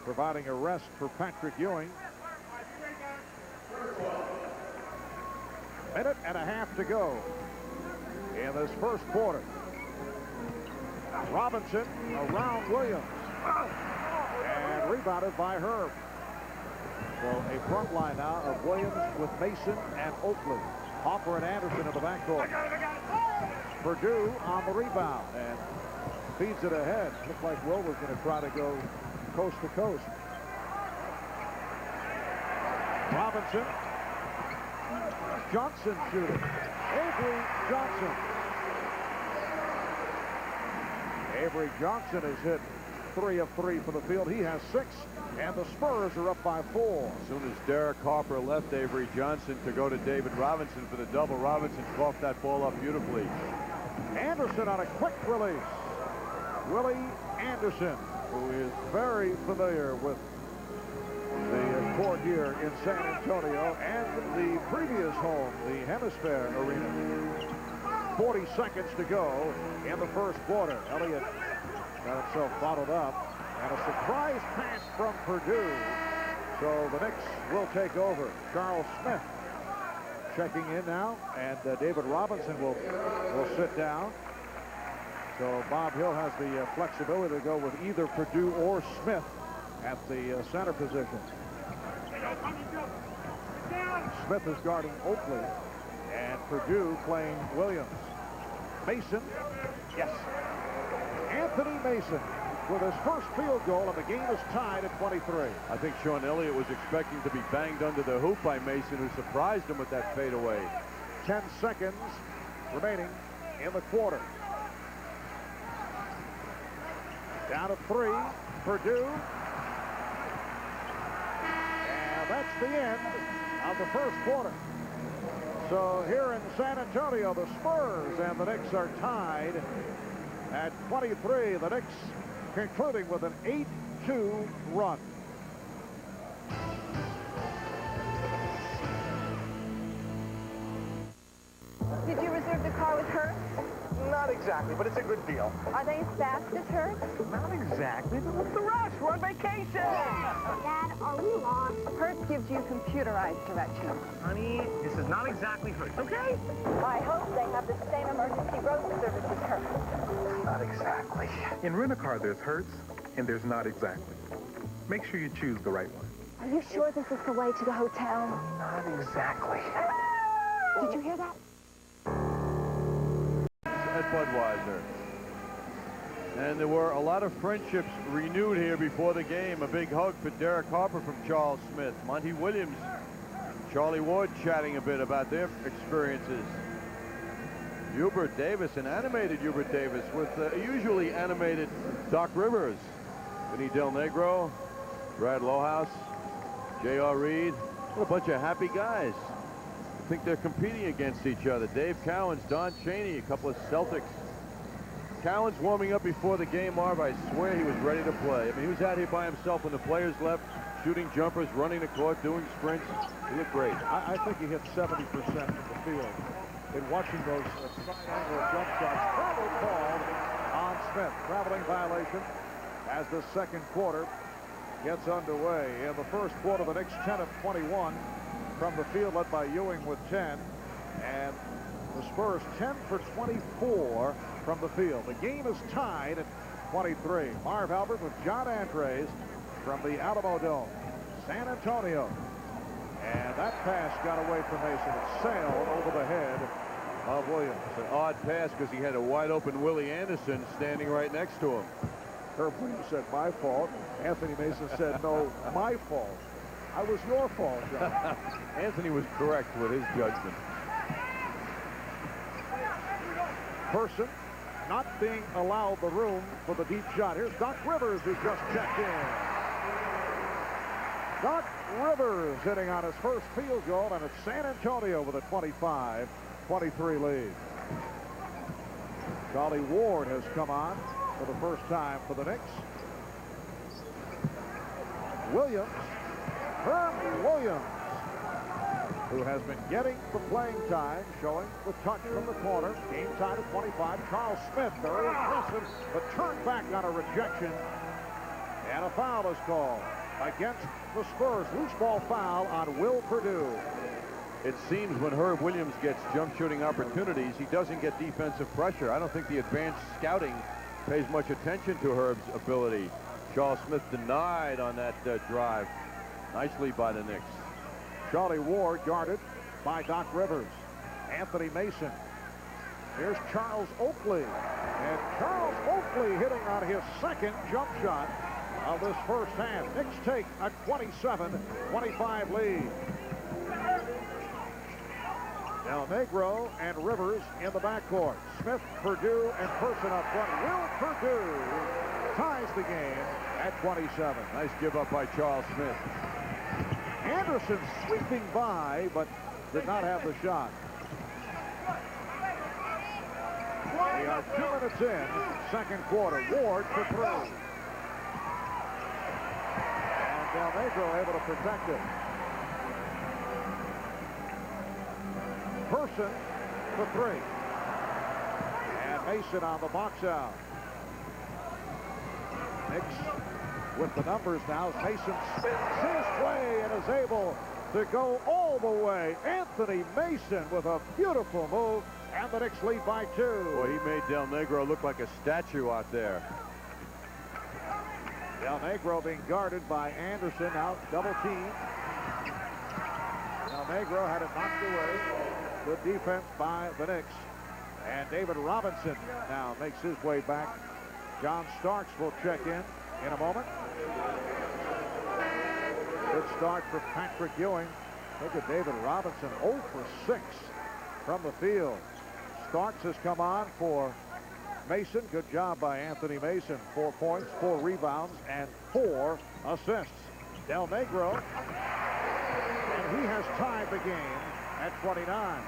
providing a rest for Patrick Ewing. Minute and a half to go in this first quarter. Robinson around Williams and rebounded by Herb. So a front line now of Williams with Mason and Oakley. Hopper and Anderson in the backcourt. Perdue on the rebound and feeds it ahead. Looked like Will was going to try to go coast to coast. Robinson. Johnson shooting. Avery Johnson. Avery Johnson has hit 3 of 3 for the field. He has 6, and the Spurs are up by 4. As soon as Derek Harper left Avery Johnson to go to David Robinson for the double, Robinson coughed that ball up beautifully. Anderson on a quick release. Willie Anderson, who is very familiar with the court here in San Antonio and the previous home, the Hemisphere Arena. 40 seconds to go in the first quarter. Elliott got himself bottled up, and a surprise pass from Purdue. So the Knicks will take over. Charles Smith checking in now, and David Robinson will sit down. So Bob Hill has the flexibility to go with either Purdue or Smith at the center position. Smith is guarding Oakley, and Purdue playing Williams. Mason, yes. Anthony Mason with his first field goal, and the game is tied at 23. I think Sean Elliott was expecting to be banged under the hoop by Mason, who surprised him with that fadeaway. 10 seconds remaining in the quarter. Down to 3, Purdue. And that's the end of the first quarter. So here in San Antonio, the Spurs and the Knicks are tied at 23. The Knicks concluding with an 8-2 run. Did you reserve the car with Hertz? Not exactly, but it's a good deal. Are they as fast as Hertz? Not exactly, but what's the rush? We're on vacation. Dad, are we lost? Hertz gives you computerized directions. Honey, this is not exactly Hertz, okay? I hope they have the same emergency road service as Hertz. Not exactly. In Rent-A-Car, there's Hertz, and there's Not Exactly. Make sure you choose the right one. Are you sure this is the way to the hotel? Not exactly. Did you hear that? At Budweiser. And there were a lot of friendships renewed here before the game. A big hug for Derek Harper from Charles Smith. Monty Williams, Charlie Ward chatting a bit about their experiences. Hubert Davis, an animated Hubert Davis with a usually animated Doc Rivers. Vinny Del Negro, Brad Lohaus, J.R. Reed. What a bunch of happy guys. I think they're competing against each other. Dave Cowens, Don Chaney, a couple of Celtics. Cowens warming up before the game, Marv. I swear he was ready to play. I mean, he was out here by himself when the players left, shooting jumpers, running the court, doing sprints. He looked great. I think he hit 70% from the field. In watching those side-angle jump shots, travel called on Smith. Traveling violation as the second quarter gets underway. In the first quarter, the Knicks 10 of 21 from the field, led by Ewing with 10. And the Spurs 10 for 24 from the field. The game is tied at 23. Marv Albert with John Andres from the Alamo Dome. San Antonio. And that pass got away from Mason. It sailed over the head of Williams. An odd pass because he had a wide open Willie Anderson standing right next to him. Herb Williams said, my fault. Anthony Mason said, no, my fault. I was your fault, John. Anthony was correct with his judgment. Person not being allowed the room for the deep shot. Here's Doc Rivers, who just checked in. Doc Rivers hitting on his first field goal, and it's San Antonio with a 25-23 lead. Charlie Ward has come on for the first time for the Knicks. Williams, Herb Williams, who has been getting the playing time, showing the touch from the corner. Game tied at 25. Charles Smith, very impressive, but turned back on a rejection. And a foul is called against the Spurs. Loose ball foul on Will Purdue. It seems when Herb Williams gets jump shooting opportunities, he doesn't get defensive pressure. I don't think the advanced scouting pays much attention to Herb's ability. Charles Smith denied on that drive. Nicely by the Knicks. Charlie Ward guarded by Doc Rivers. Anthony Mason. Here's Charles Oakley. And Charles Oakley hitting on his second jump shot of this first half. Knicks take a 27-25 lead. Del Negro and Rivers in the backcourt. Smith, Purdue, and Person up front. Will Purdue ties the game at 27. Nice give up by Charles Smith. Anderson sweeping by, but did not have the shot. We are 2 minutes in, second quarter. Ward for 3. And Del Negro able to protect it. Person for 3. And Mason on the box out. Knicks with the numbers now. Mason spins his way and is able to go all the way. Anthony Mason with a beautiful move, and the Knicks lead by 2. Boy, he made Del Negro look like a statue out there. Del Negro being guarded by Anderson, out double team. Del Negro had it knocked away. Good defense by the Knicks. And David Robinson now makes his way back. John Starks will check in a moment. Good start for Patrick Ewing. Look at David Robinson, 0 for 6 from the field. Starks has come on for Mason. Good job by Anthony Mason. 4 points, 4 rebounds, and 4 assists. Del Negro, and he has tied the game at 29.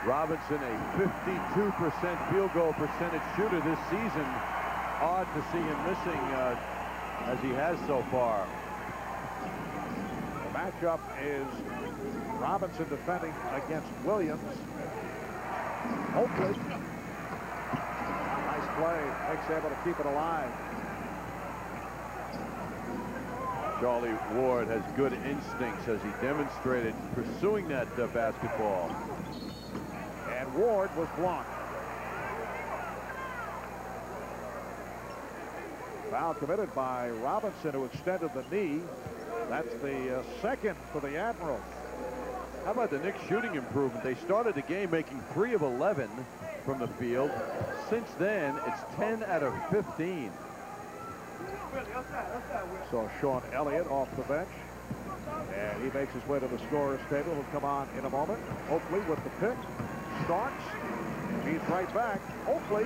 Robinson, a 52% field goal percentage shooter this season. Odd to see him missing as he has so far. The matchup is Robinson defending against Williams. Oakley. Nice play. Knicks able to keep it alive. Charlie Ward has good instincts, as he demonstrated pursuing that basketball. And Ward was blocked. Foul committed by Robinson, who extended the knee. That's the second for the Admirals. How about the Knicks shooting improvement? They started the game making 3 of 11 from the field. Since then, it's 10 out of 15. So Sean Elliott off the bench. And he makes his way to the scorer's table. He'll come on in a moment. Oakley with the pick. Starks. He's right back. Oakley.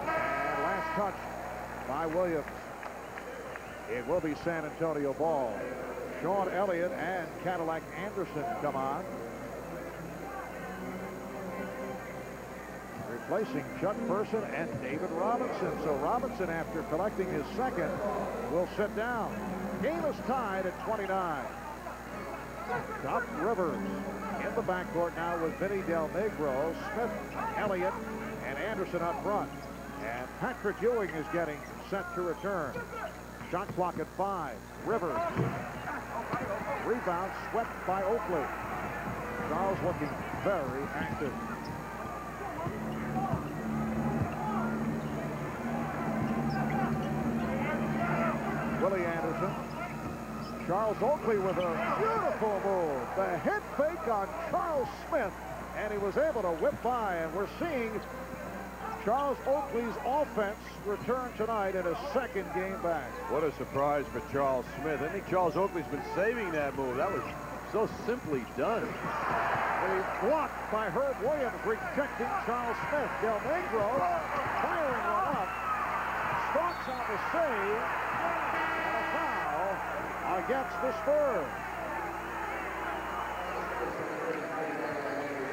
And last touch by Williams. It will be San Antonio ball. Sean Elliott and Cadillac Anderson come on. Replacing Chuck Person and David Robinson. So Robinson, after collecting his second, will sit down. Game is tied at 29. Doc Rivers in the backcourt now with Vinny Del Negro, Smith, Elliott, and Anderson up front. And Patrick Ewing is getting set to return. Shot clock at 5. Rivers. Rebound swept by Oakley. Charles looking very active. Willie Anderson. Charles Oakley with a beautiful move. The head fake on Charles Smith, and he was able to whip by, and we're seeing Charles Oakley's offense return tonight in his second game back. What a surprise for Charles Smith. I think Charles Oakley's been saving that move. That was so simply done. A block by Herb Williams rejecting Charles Smith. Del Negro firing one up. Starks on the save. And a foul against the Spurs.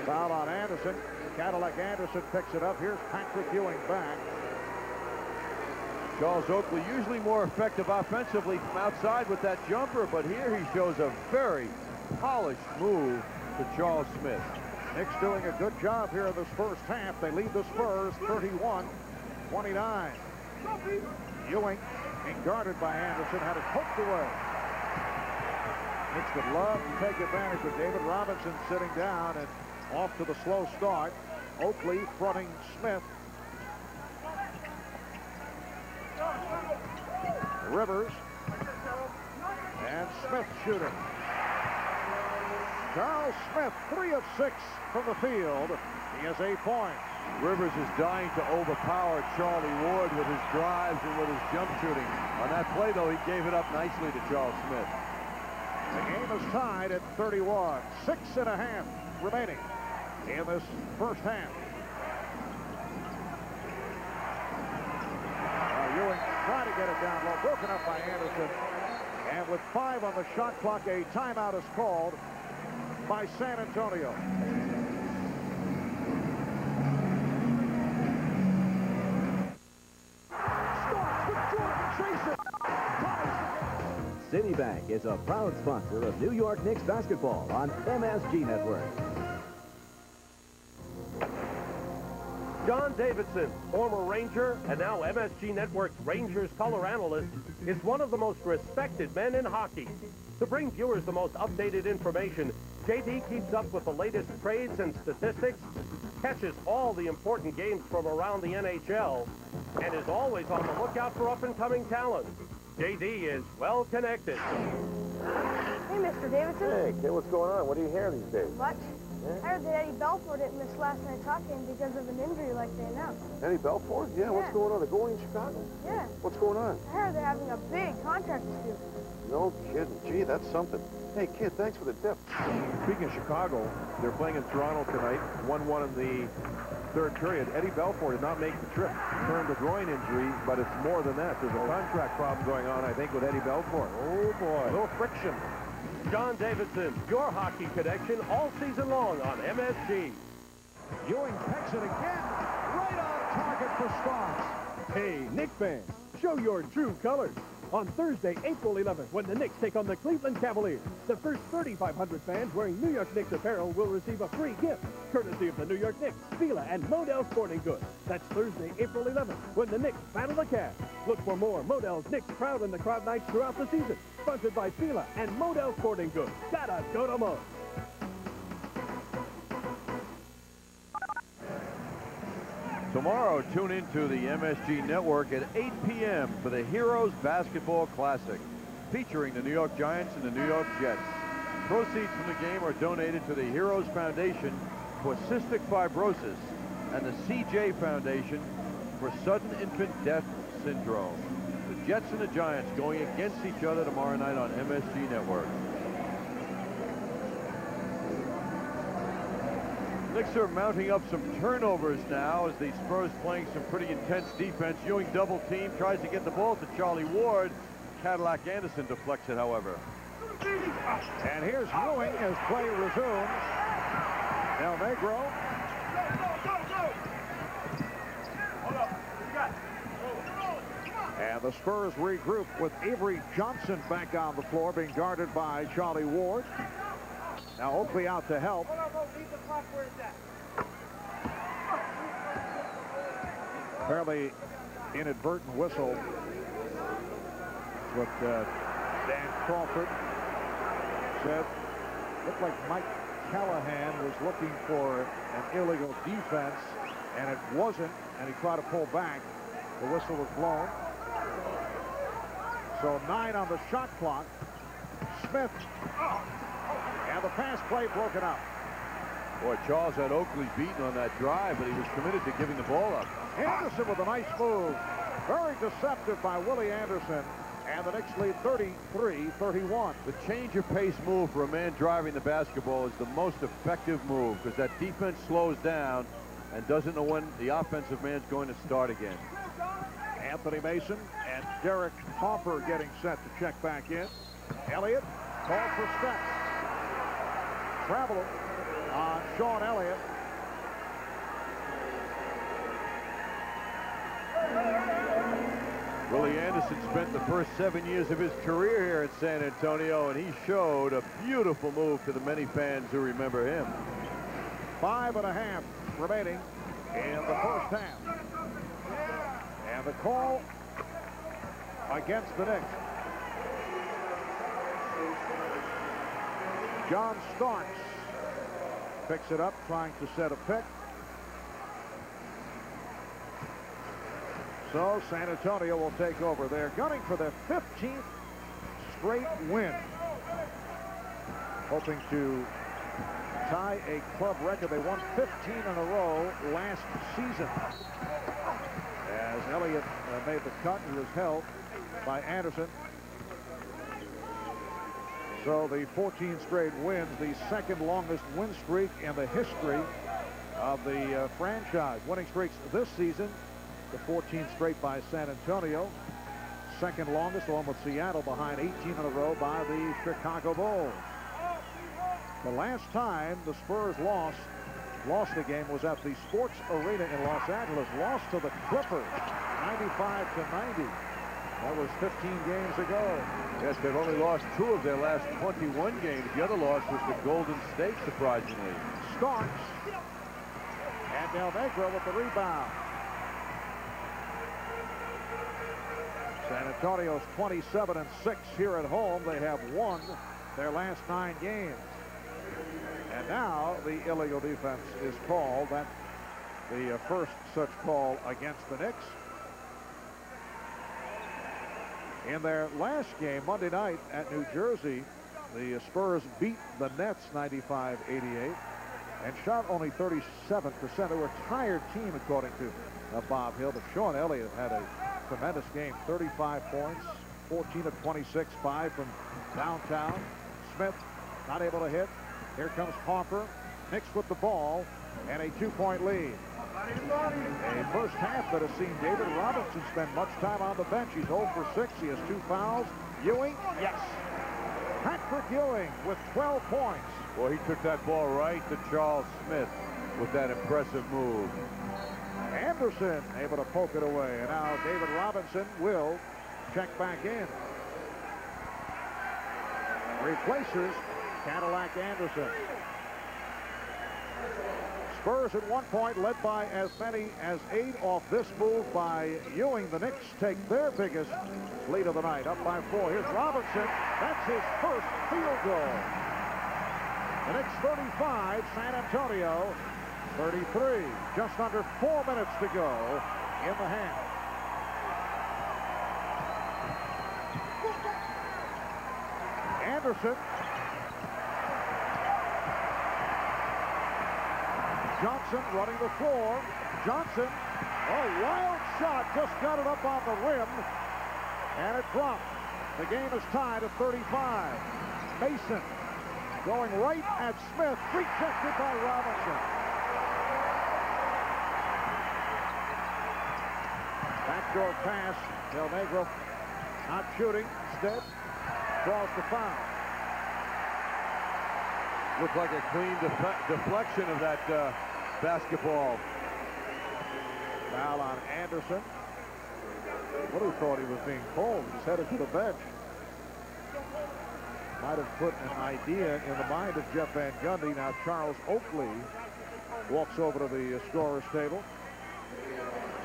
Foul on Anderson. Cadillac Anderson picks it up. Here's Patrick Ewing back. Charles Oakley usually more effective offensively from outside with that jumper, but here he shows a very polished move to Charles Smith. Knicks doing a good job here in this first half. They lead the Spurs 31-29. Ewing being guarded by Anderson, had it poked away. Knicks would love to take advantage of David Robinson sitting down and off to the slow start. Oakley fronting Smith. Rivers. And Smith shooting. Charles Smith, 3 of 6 from the field. He has 8 points. Rivers is dying to overpower Charlie Ward with his drives and with his jump shooting. On that play, though, he gave it up nicely to Charles Smith. The game is tied at 31. 6.5 remaining in this first half. get it down low. Broken up by Anderson. And with 5 on the shot clock, a timeout is called by San Antonio. Starks with Jordan Chaser. Citibank is a proud sponsor of New York Knicks basketball on MSG Network. John Davidson, former Ranger and now MSG Network's Rangers color analyst, is one of the most respected men in hockey. To bring viewers the most updated information, JD keeps up with the latest trades and statistics, catches all the important games from around the NHL, and is always on the lookout for up-and-coming talent. JD is well connected. Hey, Mr. Davidson. Hey, kid, what's going on? What are you hearing these days? Much. I heard that Eddie Belfour didn't miss last night's hockey game because of an injury like they announced. Eddie Belfour? Yeah, what's going on? They're going in Chicago? Yeah. What's going on? I heard they're having a big contract dispute. No kidding. Gee, that's something. Hey, kid, thanks for the tip. Speaking of Chicago, they're playing in Toronto tonight. 1-1 in the third period. Eddie Belfour did not make the trip. Turned a groin injury, but it's more than that. There's a contract problem going on, I think, with Eddie Belfour. Oh, boy. A little friction. John Davidson, your hockey connection all season long on MSG. Ewing pecks it again. Right on target for Starks. Hey, Knicks fans, show your true colors. On Thursday, April 11th, when the Knicks take on the Cleveland Cavaliers, the first 3,500 fans wearing New York Knicks apparel will receive a free gift, courtesy of the New York Knicks, Fila, and Modell Sporting Goods. That's Thursday, April 11th, when the Knicks battle the Cavs. Look for more Modell's Knicks Crowd in the Crowd nights throughout the season. Sponsored by Fila and Modell Sporting Goods. Gotta go to Mo. Tomorrow, tune into the MSG Network at 8 p.m. for the Heroes Basketball Classic, featuring the New York Giants and the New York Jets. Proceeds from the game are donated to the Heroes Foundation for Cystic Fibrosis and the CJ Foundation for Sudden Infant Death Syndrome. The Jets and the Giants going against each other tomorrow night on MSG Network. Knicks are mounting up some turnovers now as the Spurs playing some pretty intense defense. Ewing double team, tries to get the ball to Charlie Ward. Cadillac Anderson deflects it, however. And here's Ewing as play resumes. El Negro. And the Spurs regroup with Avery Johnson back on the floor, being guarded by Charlie Ward. Now Oakley out to help. Fairly inadvertent whistle. What Dan Crawford said. Looked like Mike Callahan was looking for an illegal defense, and it wasn't, and he tried to pull back. The whistle was blown. So 9 on the shot clock. Smith. And the pass play broken up. Boy, Charles had Oakley beaten on that drive, but he was committed to giving the ball up. Anderson with a nice move. Very deceptive by Willie Anderson. And the Knicks lead 33-31. The change of pace move for a man driving the basketball is the most effective move because that defense slows down and doesn't know when the offensive man's going to start again. Anthony Mason and Derek Hoffer getting set to check back in. Elliott called for steps. Travel on Sean Elliott. Willie Anderson spent the first 7 years of his career here at San Antonio, and he showed a beautiful move to the many fans who remember him. 5.5 remaining in the first half. And the call against the Knicks. John Starks picks it up, trying to set a pick. So San Antonio will take over. They're gunning for their 15th straight win, hoping to tie a club record. They won 15 in a row last season. As Elliott made the cut, he was held by Anderson. So the 14 straight wins, the second longest win streak in the history of the franchise. Winning streaks this season, the 14 straight by San Antonio. second longest, along with Seattle, behind 18 in a row by the Chicago Bulls. The last time the Spurs lost a game was at the Sports Arena in Los Angeles, lost to the Clippers, 95-90. That was 15 games ago. Yes, they've only lost 2 of their last 21 games. The other loss was to Golden State, surprisingly. Starks. And Del Negro with the rebound. San Antonio's 27-6 here at home. They have won their last 9 games. And now the illegal defense is called. That's the first such call against the Knicks. In their last game, Monday night at New Jersey, the Spurs beat the Nets 95-88 and shot only 37%. They were a tired team, according to Bob Hill. But Sean Elliott had a tremendous game, 35 points, 14 of 26, 5 from downtown. Smith not able to hit. Here comes Harper. Knicks with the ball and a 2-point lead. A first half that has seen David Robinson spend much time on the bench. He's 0 for 6. He has 2 fouls. Ewing, yes. Patrick Ewing with 12 points. Well, he took that ball right to Charles Smith with that impressive move. Anderson able to poke it away. And now David Robinson will check back in. Replaces Cadillac Anderson. Spurs at one point led by as many as 8 off this move by Ewing. The Knicks take their biggest lead of the night, up by 4. Here's Robinson. That's his first field goal. The Knicks 35, San Antonio 33. Just under 4 minutes to go in the half. Anderson. Johnson running the floor. Johnson, a wild shot, just got it up on the rim, and it dropped. The game is tied at 35. Mason going right at Smith, rejected by Robinson. Backdoor pass. Del Negro not shooting, instead draws the foul. Looked like a clean deflection of that basketball. Foul on Anderson. What he thought he was being called. He's headed to the bench. Might have put an idea in the mind of Jeff Van Gundy. Now Charles Oakley walks over to the scorer's table.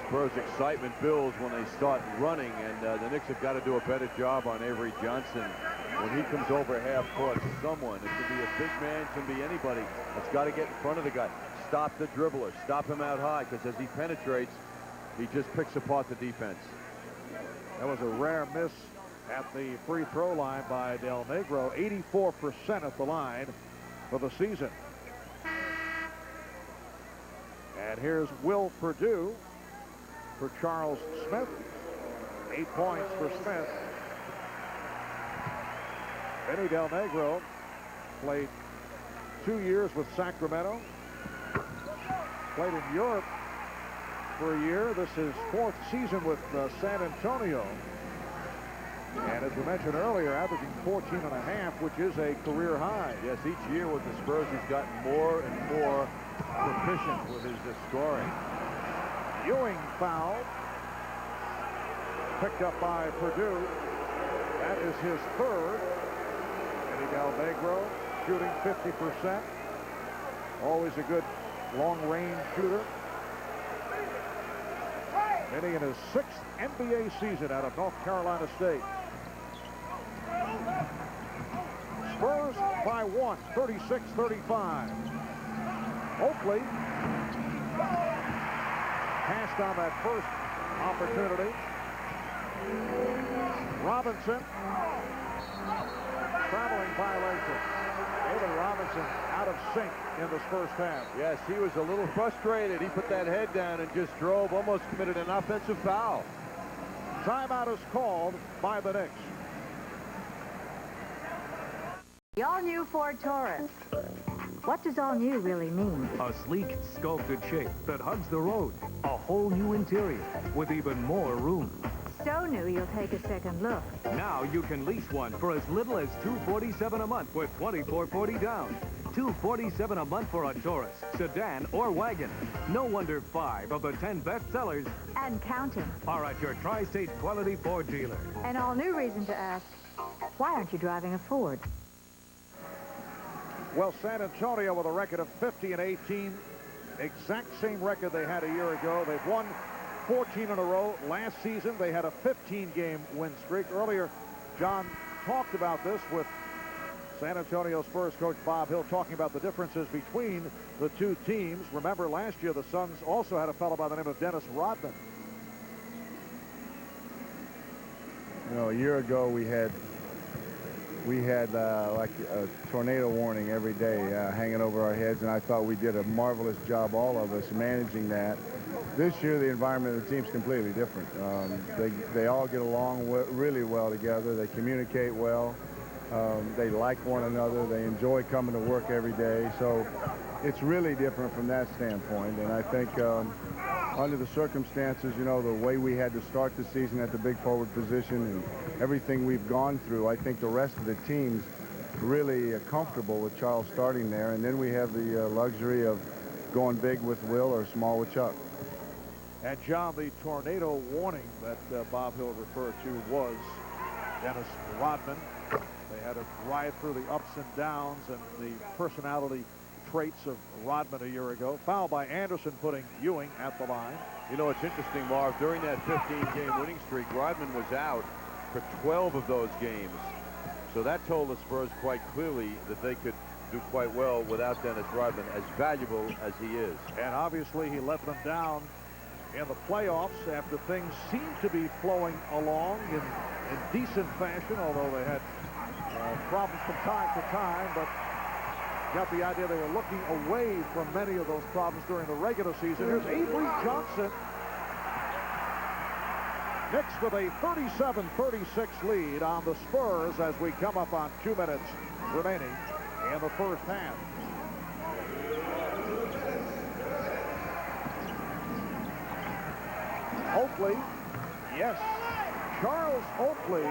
Spurs excitement builds when they start running, and the Knicks have got to do a better job on Avery Johnson. When he comes over half court, someone, it can be a big man, it can be anybody, that's got to get in front of the guy. Stop the dribbler, stop him out high, because as he penetrates, he just picks apart the defense. That was a rare miss at the free throw line by Del Negro. 84% at the line for the season. And here's Will Perdue for Charles Smith. 8 points for Smith. Benny Del Negro played 2 years with Sacramento. Played in Europe for a year. This is 4th season with San Antonio. And as we mentioned earlier, averaging 14.5, which is a career high. Yes, each year with the Spurs, he's gotten more and more proficient with his scoring. Ewing fouled. Picked up by Perdue. That is his 3rd. Del Negro shooting 50%. Always a good long-range shooter. Benny in his 6th NBA season out of North Carolina State. Spurs by 1, 36-35. Oakley passed on that first opportunity. Robinson. Traveling violation. David Robinson out of sync in this first half. Yes, he was a little frustrated. He put that head down and just drove, almost committed an offensive foul. Timeout is called by the Knicks. The all-new Ford Taurus. What does all new really mean? A sleek, sculpted shape that hugs the road. A whole new interior with even more room. so new you'll take a second look. Now you can lease one for as little as $247 a month with $24.40 down. $247 a month for a Taurus, sedan, or wagon. No wonder 5 of the 10 best sellers And counting. are at your Tri-State Quality Ford dealer. An all-new reason to ask, why aren't you driving a Ford? Well, San Antonio with a record of 50-18. Exact same record they had a year ago. They've won 14 in a row. Last season, they had a 15-game win streak. Earlier, John talked about this with San Antonio Spurs coach Bob Hill talking about the differences between the two teams. Remember, last year, the Suns also had a fellow by the name of Dennis Rodman. You know, a year ago, we had like a tornado warning every day hanging over our heads, and I thought we did a marvelous job, all of us, managing that. This year, the environment of the team's completely different. They all get along really well together. They communicate well. They like one another. They enjoy coming to work every day. So it's really different from that standpoint. And I think under the circumstances, you know, the way we had to start the season at the big forward position and everything we've gone through, I think the rest of the team's really comfortable with Charles starting there. And then we have the luxury of going big with Will or small with Chuck. And John, the tornado warning that Bob Hill referred to was Dennis Rodman. They had to ride through the ups and downs and the personality traits of Rodman a year ago. Foul by Anderson, putting Ewing at the line. You know, it's interesting, Marv, during that 15-game winning streak, Rodman was out for 12 of those games. So that told the Spurs quite clearly that they could do quite well without Dennis Rodman, as valuable as he is. And obviously he let them down in the playoffs after things seemed to be flowing along in decent fashion, although they had problems from time to time, but got the idea they were looking away from many of those problems during the regular season. Here's Avery Johnson. Knicks with a 37-36 lead on the Spurs as we come up on 2 minutes remaining in the first half. Oakley, yes, Charles Oakley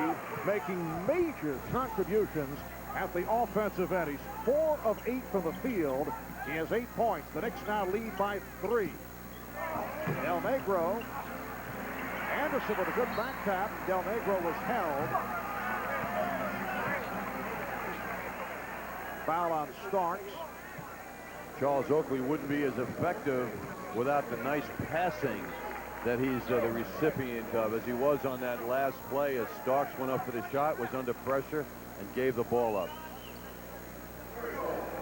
making major contributions at the offensive end. He's 4 of 8 from the field. He has 8 points. The Knicks now lead by 3. Del Negro. Anderson with a good back tap. Del Negro was held. Foul on Starks. Charles Oakley wouldn't be as effective without the nice passing that he's the recipient of, as he was on that last play as Starks went up for the shot, was under pressure, and gave the ball up.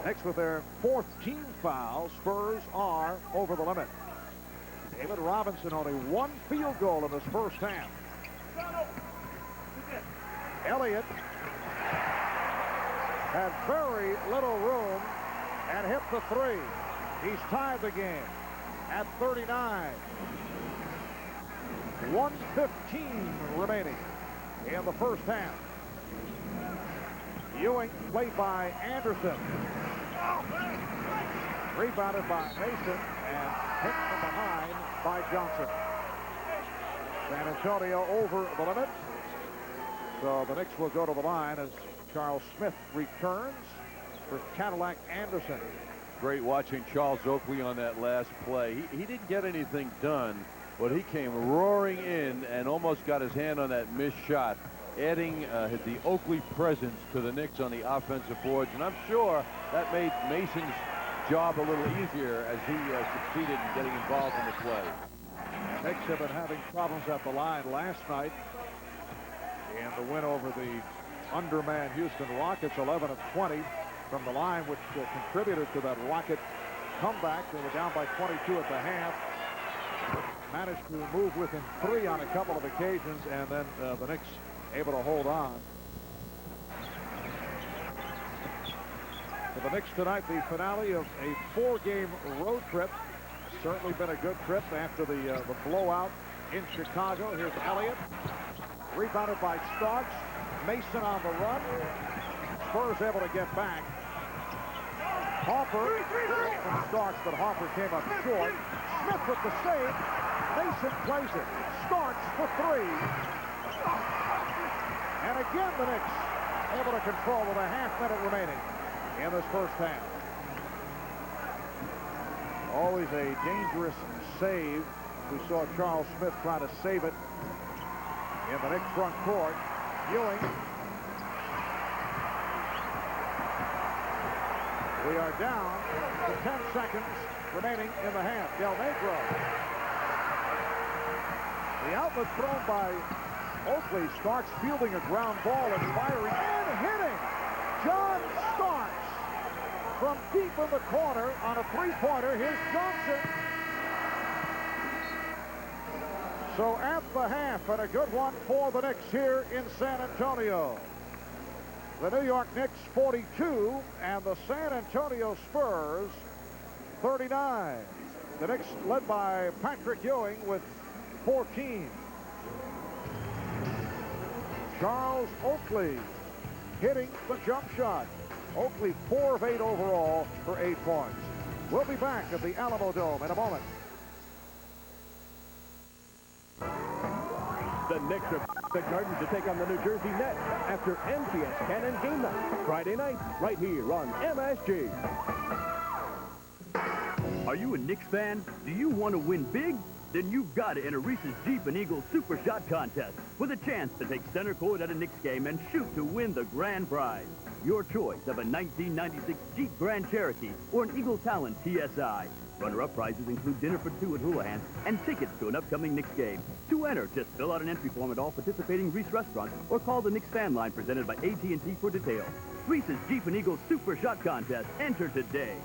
Knicks with their 4th team foul. Spurs are over the limit. David Robinson only 1 field goal in this first half. Elliott had very little room and hit the 3. He's tied the game at 39. 1:15 remaining in the first half. Ewing played by Anderson. Rebounded by Mason and hit from behind by Johnson. San Antonio over the limit. So the Knicks will go to the line as Charles Smith returns for Cadillac Anderson. Great watching Charles Oakley on that last play. He didn't get anything done, but he came roaring in and almost got his hand on that missed shot, adding the Oakley presence to the Knicks on the offensive boards. And I'm sure that made Mason's job a little easier as he succeeded in getting involved in the play. Knicks have been having problems at the line last night in the win over the undermanned Houston Rockets, 11 of 20 from the line, which contributed to that Rocket comeback. They were down by 22 at the half. Managed to move within 3 on a couple of occasions, and then the Knicks able to hold on. For the Knicks tonight, the finale of a 4-game road trip. Certainly been a good trip after the blowout in Chicago. Here's Elliott. Rebounded by Starks. Mason on the run. Spurs able to get back. Harper from Starks, but Harper came up short. Smith with the save. Mason plays it. Starks for three. And again, the Knicks able to control with a half-minute remaining in this first half. Always a dangerous save. We saw Charles Smith try to save it in the Knicks front court. Ewing. We are down to 10 seconds remaining in the half. Del Negro. The outlet thrown by Oakley. Starks fielding a ground ball and firing and hitting. John Starks from deep in the corner on a three-pointer. Here's Johnson. So at the half, and a good one for the Knicks here in San Antonio. The New York Knicks 42 and the San Antonio Spurs 39. The Knicks led by Patrick Ewing with 14. Charles Oakley hitting the jump shot. Oakley 4 of 8 overall for 8 points. We'll be back at the Alamo Dome in a moment. The Knicks are the Gardens to take on the New Jersey Nets after NCS Cannon Game Night. Friday night, right here on MSG. Are you a Knicks fan? Do you want to win big? Then you've got to enter Reese's Jeep and Eagle Super Shot Contest with a chance to take center court at a Knicks game and shoot to win the grand prize. Your choice of a 1996 Jeep Grand Cherokee or an Eagle Talon TSI. Runner-up prizes include dinner for two at Houlihan's and tickets to an upcoming Knicks game. To enter, just fill out an entry form at all participating Reese restaurants or call the Knicks fan line presented by AT&T for details. Reese's Jeep and Eagle Super Shot Contest. Enter today.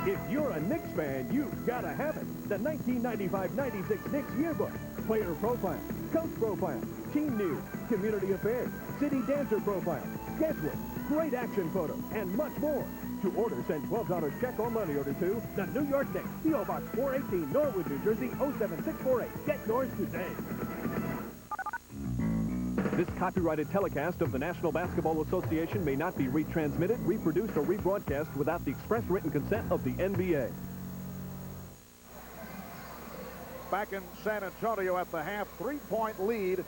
If you're a Knicks fan, you've got to have it. The 1995-96 Knicks Yearbook. Player profile, coach profile, team news, community affairs, city dancer profile, schedule, great action photos, and much more. To order, send $12 check or money order to the New York Knicks, P.O. Box 418, Norwood, New Jersey, 07648. Get yours today. This copyrighted telecast of the National Basketball Association may not be retransmitted, reproduced, or rebroadcast without the express written consent of the NBA. Back in San Antonio at the half, 3-point lead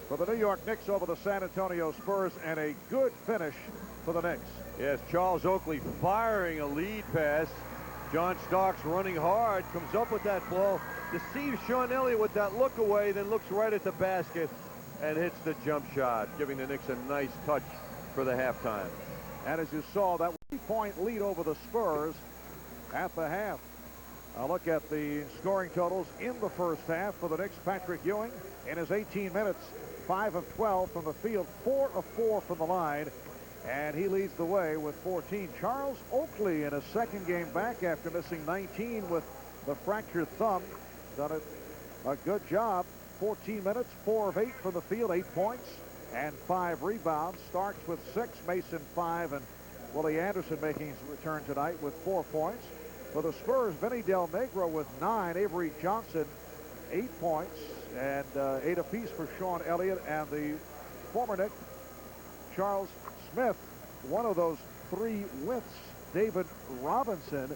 for the New York Knicks over the San Antonio Spurs, and a good finish for the Knicks. Yes, Charles Oakley firing a lead pass. John Starks running hard, comes up with that ball, deceives Sean Elliott with that look away, then looks right at the basket and hits the jump shot, giving the Knicks a nice touch for the halftime. And as you saw, that 3-point lead over the Spurs at the half. A look at the scoring totals in the first half for the Knicks. Patrick Ewing in his 18 minutes, 5 of 12 from the field, 4 of 4 from the line, and he leads the way with 14. Charles Oakley in his second game back after missing 19 with the fractured thumb. Done a good job. 14 minutes, 4 of 8 from the field, 8 points and 5 rebounds. Starks with 6, Mason 5, and Willie Anderson making his return tonight with 4 points. For the Spurs, Vinny Del Negro with 9, Avery Johnson 8 points, and 8 apiece for Sean Elliott, and the former Knick Charles Smith, one of those 3 widths, David Robinson.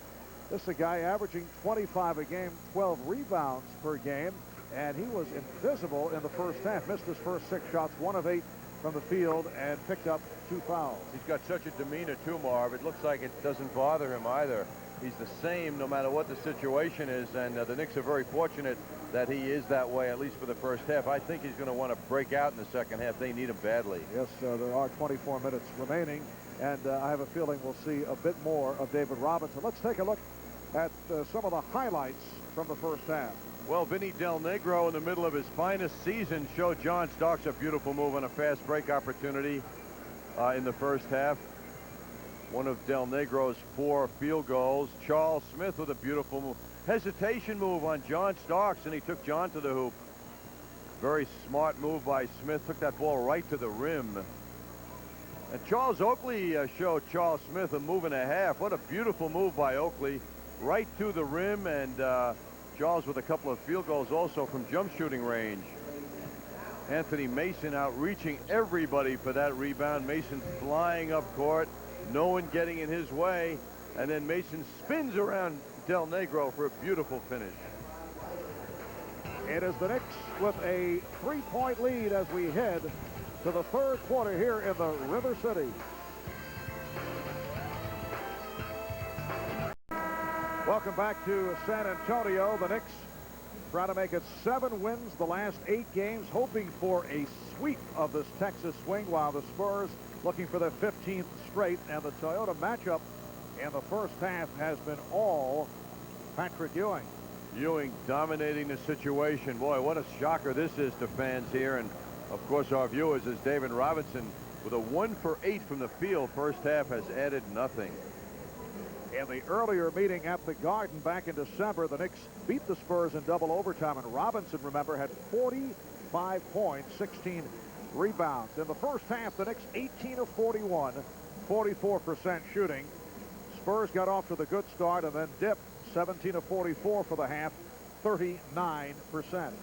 This is a guy averaging 25 a game, 12 rebounds per game, and he was invisible in the first half. Missed his first 6 shots, 1 of 8 from the field, and picked up 2 fouls. He's got such a demeanor too, Marv. It looks like it doesn't bother him either. He's the same no matter what the situation is, and the Knicks are very fortunate that he is that way, at least for the first half. I think he's going to want to break out in the second half. They need him badly. Yes, there are 24 minutes remaining, and I have a feeling we'll see a bit more of David Robinson. Let's take a look at some of the highlights from the first half. Well, Vinny Del Negro in the middle of his finest season showed John Starks a beautiful move on a fast break opportunity in the first half. One of Del Negro's 4 field goals. Charles Smith with a beautiful move. Hesitation move on John Starks, and he took John to the hoop. Very smart move by Smith. Took that ball right to the rim. And Charles Oakley showed Charles Smith a move and a half. What a beautiful move by Oakley. Right to the rim, and Charles with a couple of field goals also from jump shooting range. Anthony Mason outreaching everybody for that rebound. Mason flying up court, no one getting in his way, and then Mason spins around Del Negro for a beautiful finish. It is the Knicks with a 3-point lead as we head to the third quarter here in the River City. Welcome back to San Antonio. The Knicks trying to make it 7 wins the last 8 games, hoping for a sweep of this Texas swing, while the Spurs looking for their 15th straight. And the Toyota matchup in the first half has been all Patrick Ewing. Ewing dominating the situation. Boy, what a shocker this is to fans here, and of course our viewers, as David Robinson with a 1 for 8 from the field. First half has added nothing. In the earlier meeting at the Garden back in December, the Knicks beat the Spurs in double overtime, and Robinson, remember, had 45 points, 16 rebounds. In the first half, the Knicks 18 of 41, 44% shooting. Spurs got off to the good start and then dipped 17 of 44 for the half, 39%.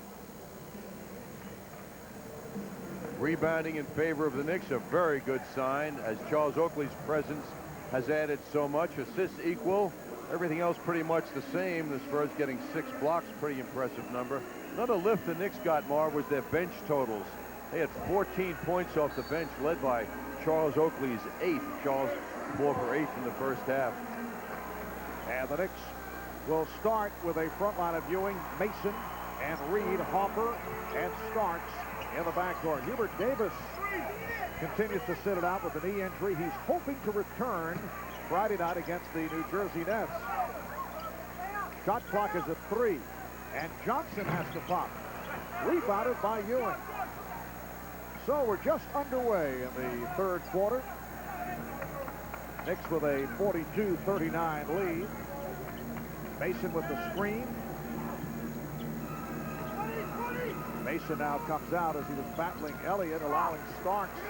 Rebounding in favor of the Knicks, a very good sign, as Charles Oakley's presence has added so much. Assists equal, everything else pretty much the same. The Spurs getting 6 blocks, pretty impressive number. Another lift the Knicks got, Marv, was their bench totals. They had 14 points off the bench, led by Charles Oakley's 8. Charles 4 for 8 in the first half. And the Knicks will start with a front line of Ewing, Mason, and Reed, Hopper, and Starks in the backcourt. Hubert Davis continues to sit it out with a knee injury. He's hoping to return Friday night against the New Jersey Nets. Shot clock is at 3, and Johnson has to pop. Rebounded by Ewing. So we're just underway in the third quarter. Knicks with a 42-39 lead. Mason with the screen. Mason now comes out as he was battling Elliott, allowing Starks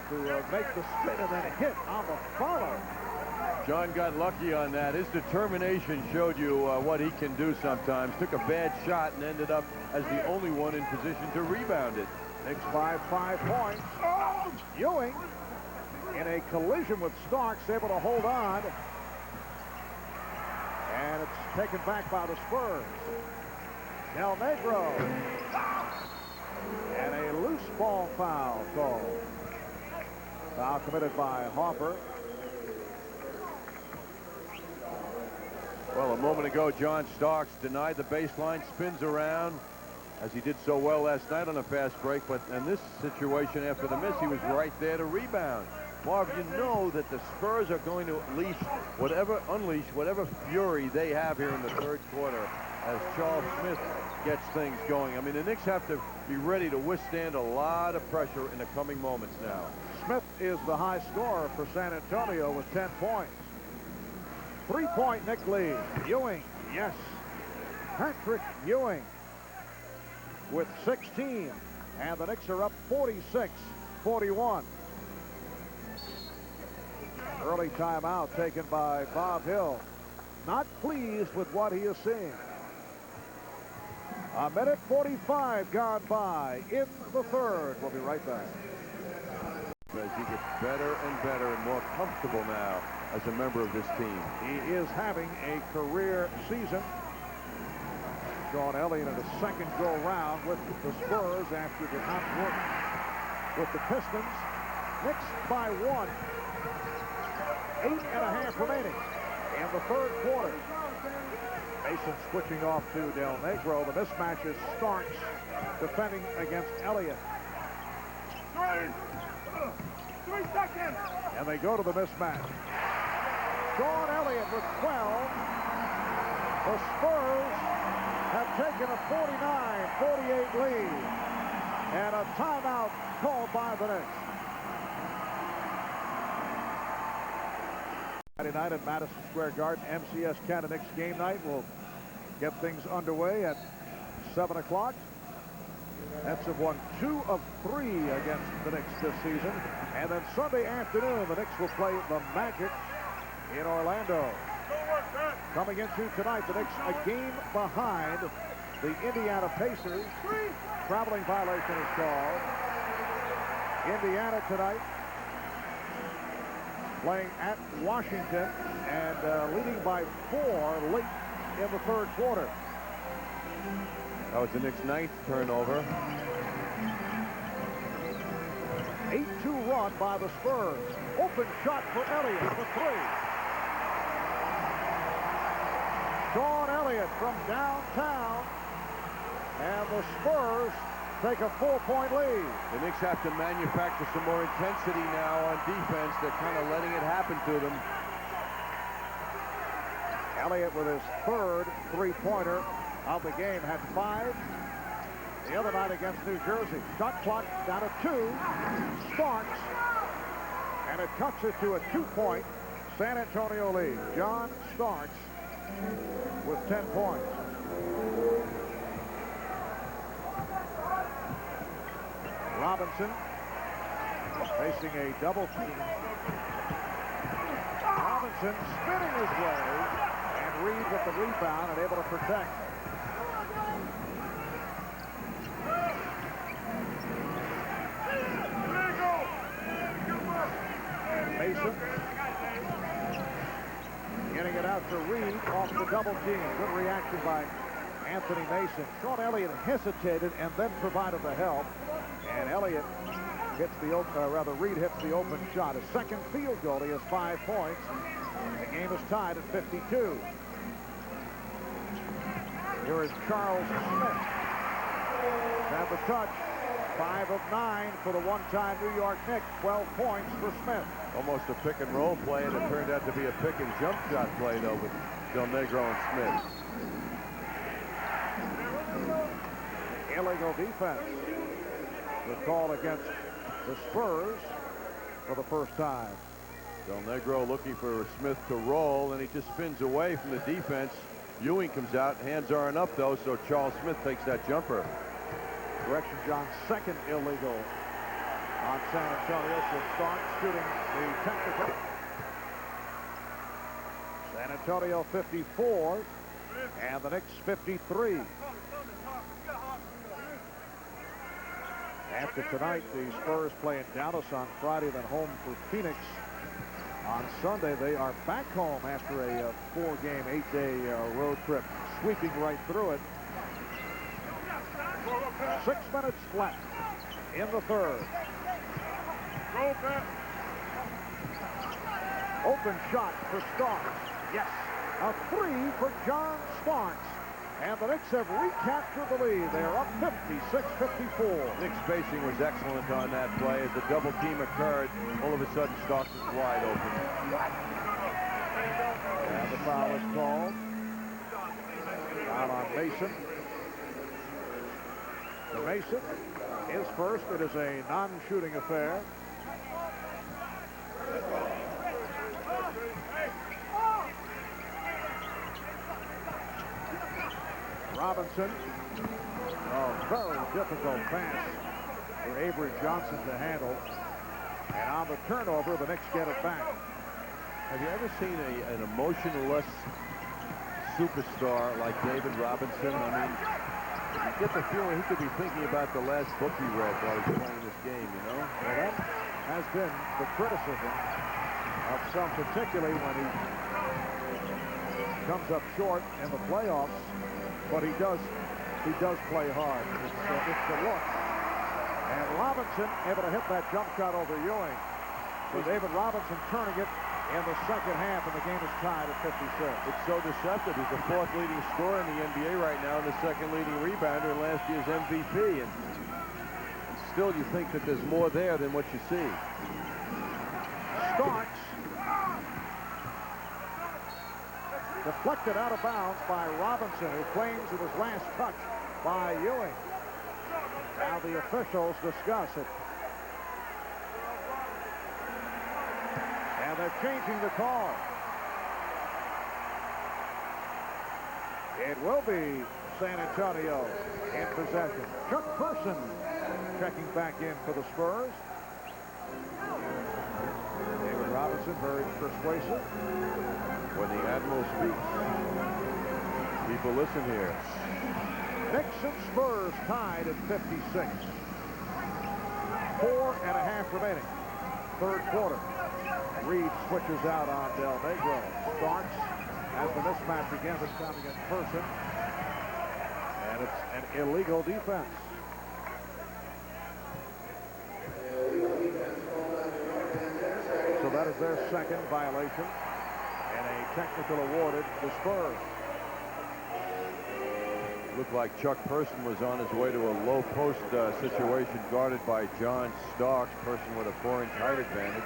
to make the spin and then hit on the follow. John got lucky on that. His determination showed you what he can do sometimes. Took a bad shot and ended up as the only one in position to rebound it. Knicks by 5 points. Ewing in a collision with Starks, able to hold on. And it's taken back by the Spurs. Del Negro. And a loose ball foul called. Foul committed by Hopper. Well, a moment ago, John Starks denied the baseline, spins around, as he did so well last night on a fast break. But in this situation, after the miss, he was right there to rebound. Marv, you know that the Spurs are going to unleash whatever fury they have here in the third quarter as Charles Smith gets things going. I mean, the Knicks have to be ready to withstand a lot of pressure in the coming moments now. Smith is the high scorer for San Antonio with 10 points. 3-point Knick lead. Ewing, yes. Patrick Ewing with 16. And the Knicks are up 46-41. Early timeout taken by Bob Hill. Not pleased with what he is seeing. A minute 45 gone by in the third. We'll be right back. As he gets better and better and more comfortable now as a member of this team. He is having a career season. Sean Elliott in the second go-round with the Spurs after the outwork with the Pistons. Knicks by 1. 8.5 remaining in the third quarter. Mason switching off to Del Negro. The mismatch is Starks defending against Elliott. 3 seconds. And they go to the mismatch. Sean Elliott with 12. The Spurs have taken a 49-48 lead. And a timeout called by the Knicks. Friday night at Madison Square Garden, MCS Canada Knicks game night. We'll get things underway at 7 o'clock. Nets have won 2 of 3 against the Knicks this season. And then Sunday afternoon, the Knicks will play the Magic in Orlando. Coming into tonight, the Knicks a game behind the Indiana Pacers. Traveling violation is called. Indiana tonight playing at Washington and leading by 4 late in the third quarter. That was the Knicks' 9th turnover. 8-2 run by the Spurs. Open shot for Elliott for 3. Sean Elliott from downtown. And the Spurs take a 4-point lead. The Knicks have to manufacture some more intensity now on defense. They're kind of letting it happen to them. Elliott with his 3rd three-pointer of the game, had 5 the other night against New Jersey. Shot clock down to 2. Starks, and it cuts it to a 2-point San Antonio lead. John Starks with 10 points. Robinson facing a double team. Robinson spinning his way, and Reed with the rebound and able to protect. Mason getting it out to Reed off the double team. Good reaction by Anthony Mason. Sean Elliott hesitated and then provided the help. And Elliott hits the Reed hits the open shot. His 2nd field goal. He has 5 points. The game is tied at 52. Here is Charles Smith. At the touch. 5 of 9 for the one-time New York Knicks. 12 points for Smith. Almost a pick and roll play, and it turned out to be a pick and jump shot play, though, with Del Negro and Smith. Illegal defense. The call against the Spurs for the first time. Del Negro looking for Smith to roll, and he just spins away from the defense. Ewing comes out. Hands aren't up, though, so Charles Smith takes that jumper. Correction, John's 2nd illegal on San Antonio. So Stark shooting the technical. San Antonio 54 and the Knicks 53. After tonight, the Spurs play in Dallas on Friday, then home for Phoenix on Sunday. They are back home after a 4-game, 8-day road trip, sweeping right through it. 6 minutes left in the third. Open shot for Starks. Yes, a 3 for John Starks. And the Knicks have recaptured the lead. They are up 56-54. Knicks spacing was excellent on that play. As the double team occurred, all of a sudden Starks is wide open. And the foul is called. Foul on Mason. To Mason, his first. It is a non-shooting affair. Robinson. Oh, very difficult pass for Avery Johnson to handle. And on the turnover, the Knicks get it back. Have you ever seen an emotionless superstar like David Robinson? I mean, you get the feeling he could be thinking about the last book he read while he's playing this game, you know? Well, that has been the criticism of some, particularly when he comes up short in the playoffs. But he does play hard. It's the look. And Robinson able to hit that jump shot over Ewing. So David Robinson turning it in the second half, and the game is tied at 56. It's so deceptive. He's the 4th leading scorer in the NBA right now, and the 2nd leading rebounder and last year's MVP. And still you think that there's more there than what you see. Starks. Deflected out of bounds by Robinson, who claims it was last touched by Ewing. Now the officials discuss it. And they're changing the call. It will be San Antonio in possession. Chuck Person checking back in for the Spurs. David Robinson Robinson, very persuasive. When the Admiral speaks, people listen here. Knicks and Spurs tied at 56. 4.5 remaining. Third quarter. Reed switches out on Del Negro. Starks as the mismatch begins. It's time against Person. And it's an illegal defense. So that is their second violation. And a technical awarded to Spurs. Looked like Chuck Person was on his way to a low post situation guarded by John Starks. Person with a 4-inch height advantage.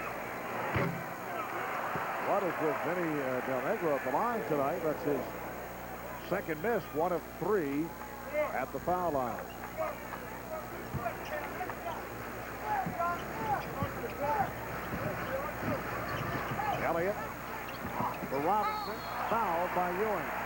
What is with Vinny Del Negro at the line tonight? That's his second miss, 1 of 3 at the foul line. Elliott for Robinson, fouled by Ewing.